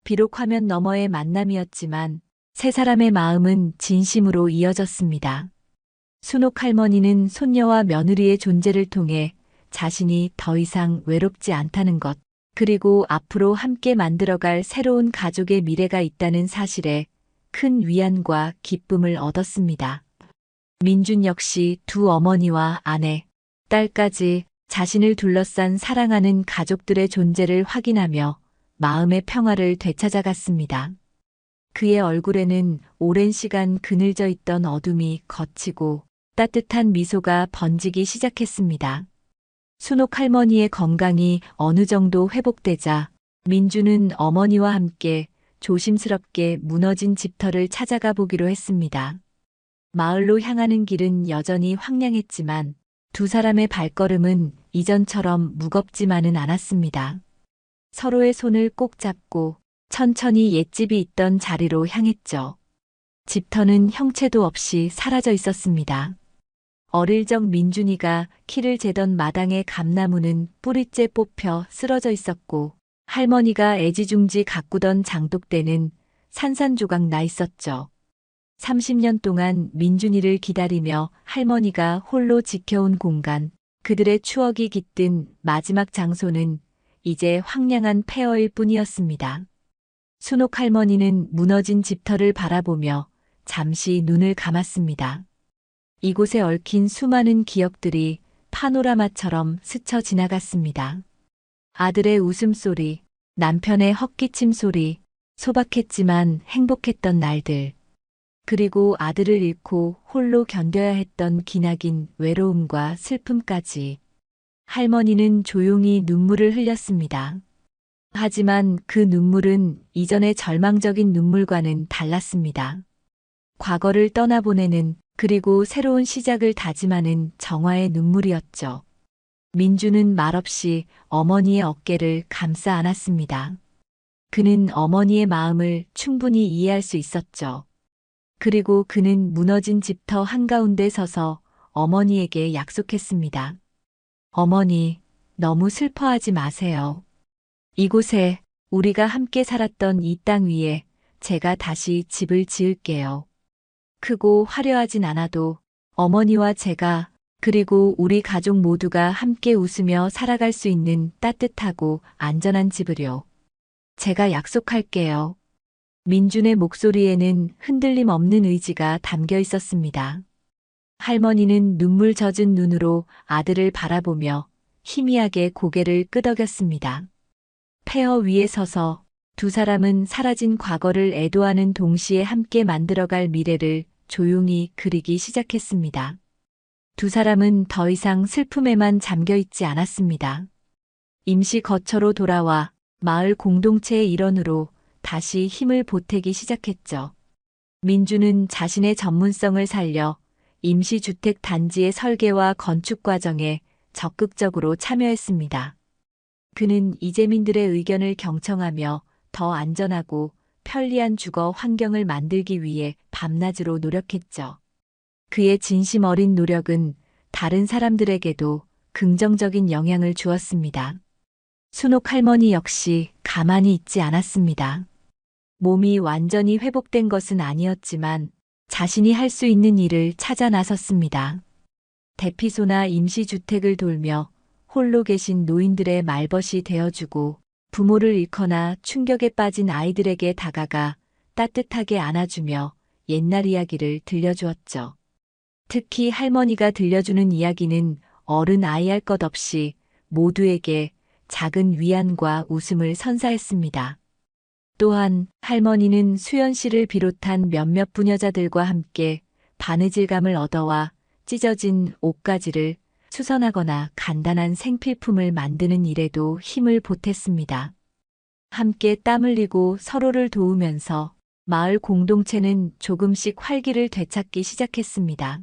S4: 비록 화면 너머의 만남이었지만 세 사람의 마음은 진심으로 이어졌습니다. 순옥 할머니는 손녀와 며느리의 존재를 통해 자신이 더 이상 외롭지 않다는 것, 그리고 앞으로 함께 만들어갈 새로운 가족의 미래가 있다는 사실에 큰 위안과 기쁨을 얻었습니다. 민준 역시 두 어머니와 아내, 딸까지 자신을 둘러싼 사랑하는 가족들의 존재를 확인하며 마음의 평화를 되찾아갔습니다. 그의 얼굴에는 오랜 시간 그늘져 있던 어둠이 걷히고 따뜻한 미소가 번지기 시작했습니다. 순옥 할머니의 건강이 어느 정도 회복되자 민주는 어머니와 함께 조심스럽게 무너진 집터를 찾아가 보기로 했습니다. 마을로 향하는 길은 여전히 황량했지만 두 사람의 발걸음은 이전처럼 무겁지만은 않았습니다. 서로의 손을 꼭 잡고 천천히 옛집이 있던 자리로 향했죠. 집터는 형체도 없이 사라져 있었습니다. 어릴 적 민준이가 키를 재던 마당의 감나무는 뿌리째 뽑혀 쓰러져 있었고 할머니가 애지중지 가꾸던 장독대는 산산조각 나 있었죠. 30년 동안 민준이를 기다리며 할머니가 홀로 지켜온 공간, 그들의 추억이 깃든 마지막 장소는 이제 황량한 폐허일 뿐이었습니다. 순옥 할머니는 무너진 집터를 바라보며 잠시 눈을 감았습니다. 이곳에 얽힌 수많은 기억들이 파노라마처럼 스쳐 지나갔습니다. 아들의 웃음소리, 남편의 헛기침 소리, 소박했지만 행복했던 날들. 그리고 아들을 잃고 홀로 견뎌야 했던 기나긴 외로움과 슬픔까지. 할머니는 조용히 눈물을 흘렸습니다. 하지만 그 눈물은 이전의 절망적인 눈물과는 달랐습니다. 과거를 떠나보내는, 그리고 새로운 시작을 다짐하는 정화의 눈물이었죠. 민주는 말없이 어머니의 어깨를 감싸 안았습니다. 그는 어머니의 마음을 충분히 이해할 수 있었죠. 그리고 그는 무너진 집터 한가운데 서서 어머니에게 약속했습니다. 어머니, 너무 슬퍼하지 마세요. 이곳에, 우리가 함께 살았던 이 땅 위에 제가 다시 집을 지을게요. 크고 화려하진 않아도 어머니와 제가, 그리고 우리 가족 모두가 함께 웃으며 살아갈 수 있는 따뜻하고 안전한 집을요. 제가 약속할게요. 민준의 목소리에는 흔들림 없는 의지가 담겨 있었습니다. 할머니는 눈물 젖은 눈으로 아들을 바라보며 희미하게 고개를 끄덕였습니다. 폐허 위에 서서 두 사람은 사라진 과거를 애도하는 동시에 함께 만들어갈 미래를 조용히 그리기 시작했습니다. 두 사람은 더 이상 슬픔에만 잠겨 있지 않았습니다. 임시 거처로 돌아와 마을 공동체의 일원으로 다시 힘을 보태기 시작했죠. 민주는 자신의 전문성을 살려 임시주택 단지의 설계와 건축 과정에 적극적으로 참여했습니다. 그는 이재민들의 의견을 경청하며 더 안전하고 편리한 주거 환경을 만들기 위해 밤낮으로 노력했죠. 그의 진심 어린 노력은 다른 사람들에게도 긍정적인 영향을 주었습니다. 순옥 할머니 역시 가만히 있지 않았습니다. 몸이 완전히 회복된 것은 아니었지만 자신이 할 수 있는 일을 찾아 나섰습니다. 대피소나 임시주택을 돌며 홀로 계신 노인들의 말벗이 되어주고 부모를 잃거나 충격에 빠진 아이들에게 다가가 따뜻하게 안아주며 옛날 이야기를 들려주었죠. 특히 할머니가 들려주는 이야기는 어른 아이 할 것 없이 모두에게 작은 위안과 웃음을 선사했습니다. 또한 할머니는 수연 씨를 비롯한 몇몇 부녀자들과 함께 바느질감을 얻어와 찢어진 옷가지를 수선하거나 간단한 생필품을 만드는 일에도 힘을 보탰습니다. 함께 땀 흘리고 서로를 도우면서 마을 공동체는 조금씩 활기를 되찾기 시작했습니다.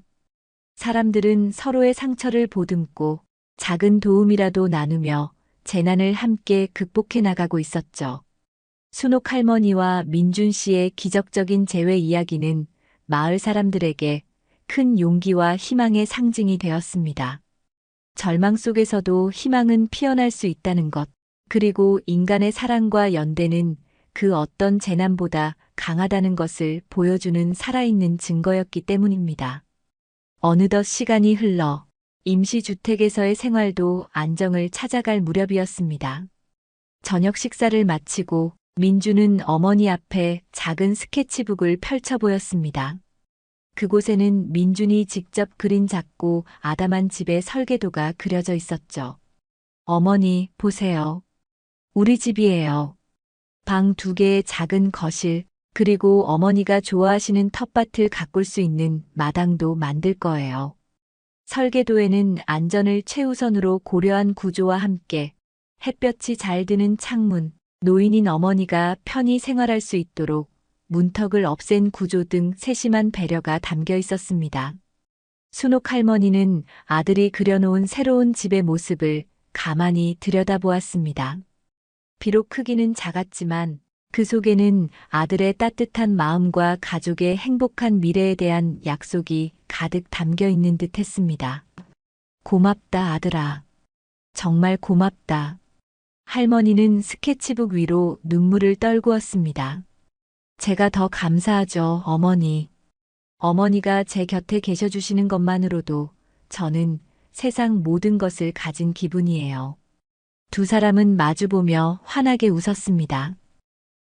S4: 사람들은 서로의 상처를 보듬고 작은 도움이라도 나누며 재난을 함께 극복해 나가고 있었죠. 순옥 할머니와 민준 씨의 기적적인 재회 이야기는 마을 사람들에게 큰 용기와 희망의 상징이 되었습니다. 절망 속에서도 희망은 피어날 수 있다는 것, 그리고 인간의 사랑과 연대는 그 어떤 재난보다 강하다는 것을 보여주는 살아있는 증거였기 때문입니다. 어느덧 시간이 흘러 임시주택에서의 생활도 안정을 찾아갈 무렵이었습니다. 저녁 식사를 마치고 민주는 어머니 앞에 작은 스케치북을 펼쳐 보였습니다. 그곳에는 민준이 직접 그린 작고 아담한 집의 설계도가 그려져 있었죠. 어머니, 보세요. 우리 집이에요. 방 2개의 작은 거실, 그리고 어머니가 좋아하시는 텃밭을 가꿀 수 있는 마당도 만들 거예요. 설계도에는 안전을 최우선으로 고려한 구조와 함께 햇볕이 잘 드는 창문, 노인인 어머니가 편히 생활할 수 있도록 문턱을 없앤 구조 등 세심한 배려가 담겨 있었습니다. 순옥 할머니는 아들이 그려놓은 새로운 집의 모습을 가만히 들여다보았습니다. 비록 크기는 작았지만 그 속에는 아들의 따뜻한 마음과 가족의 행복한 미래에 대한 약속이 가득 담겨 있는 듯 했습니다. 고맙다, 아들아. 정말 고맙다. 할머니는 스케치북 위로 눈물을 떨구었습니다. 제가 더 감사하죠, 어머니. 어머니가 제 곁에 계셔 주시는 것만으로도 저는 세상 모든 것을 가진 기분이에요. 두 사람은 마주보며 환하게 웃었습니다.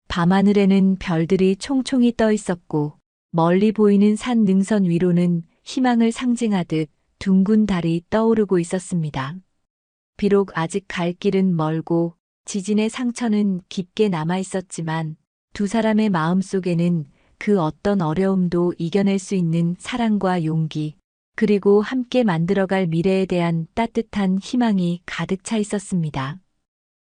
S4: 밤하늘에는 별들이 총총히 떠 있었고 멀리 보이는 산 능선 위로는 희망을 상징하듯 둥근 달이 떠오르고 있었습니다. 비록 아직 갈 길은 멀고 지진의 상처는 깊게 남아 있었지만 두 사람의 마음 속에는 그 어떤 어려움도 이겨낼 수 있는 사랑과 용기, 그리고 함께 만들어갈 미래에 대한 따뜻한 희망이 가득 차 있었습니다.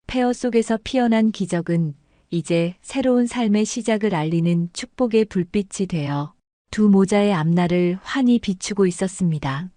S4: 폐허 속에서 피어난 기적은 이제 새로운 삶의 시작을 알리는 축복의 불빛이 되어 두 모자의 앞날을 환히 비추고 있었습니다.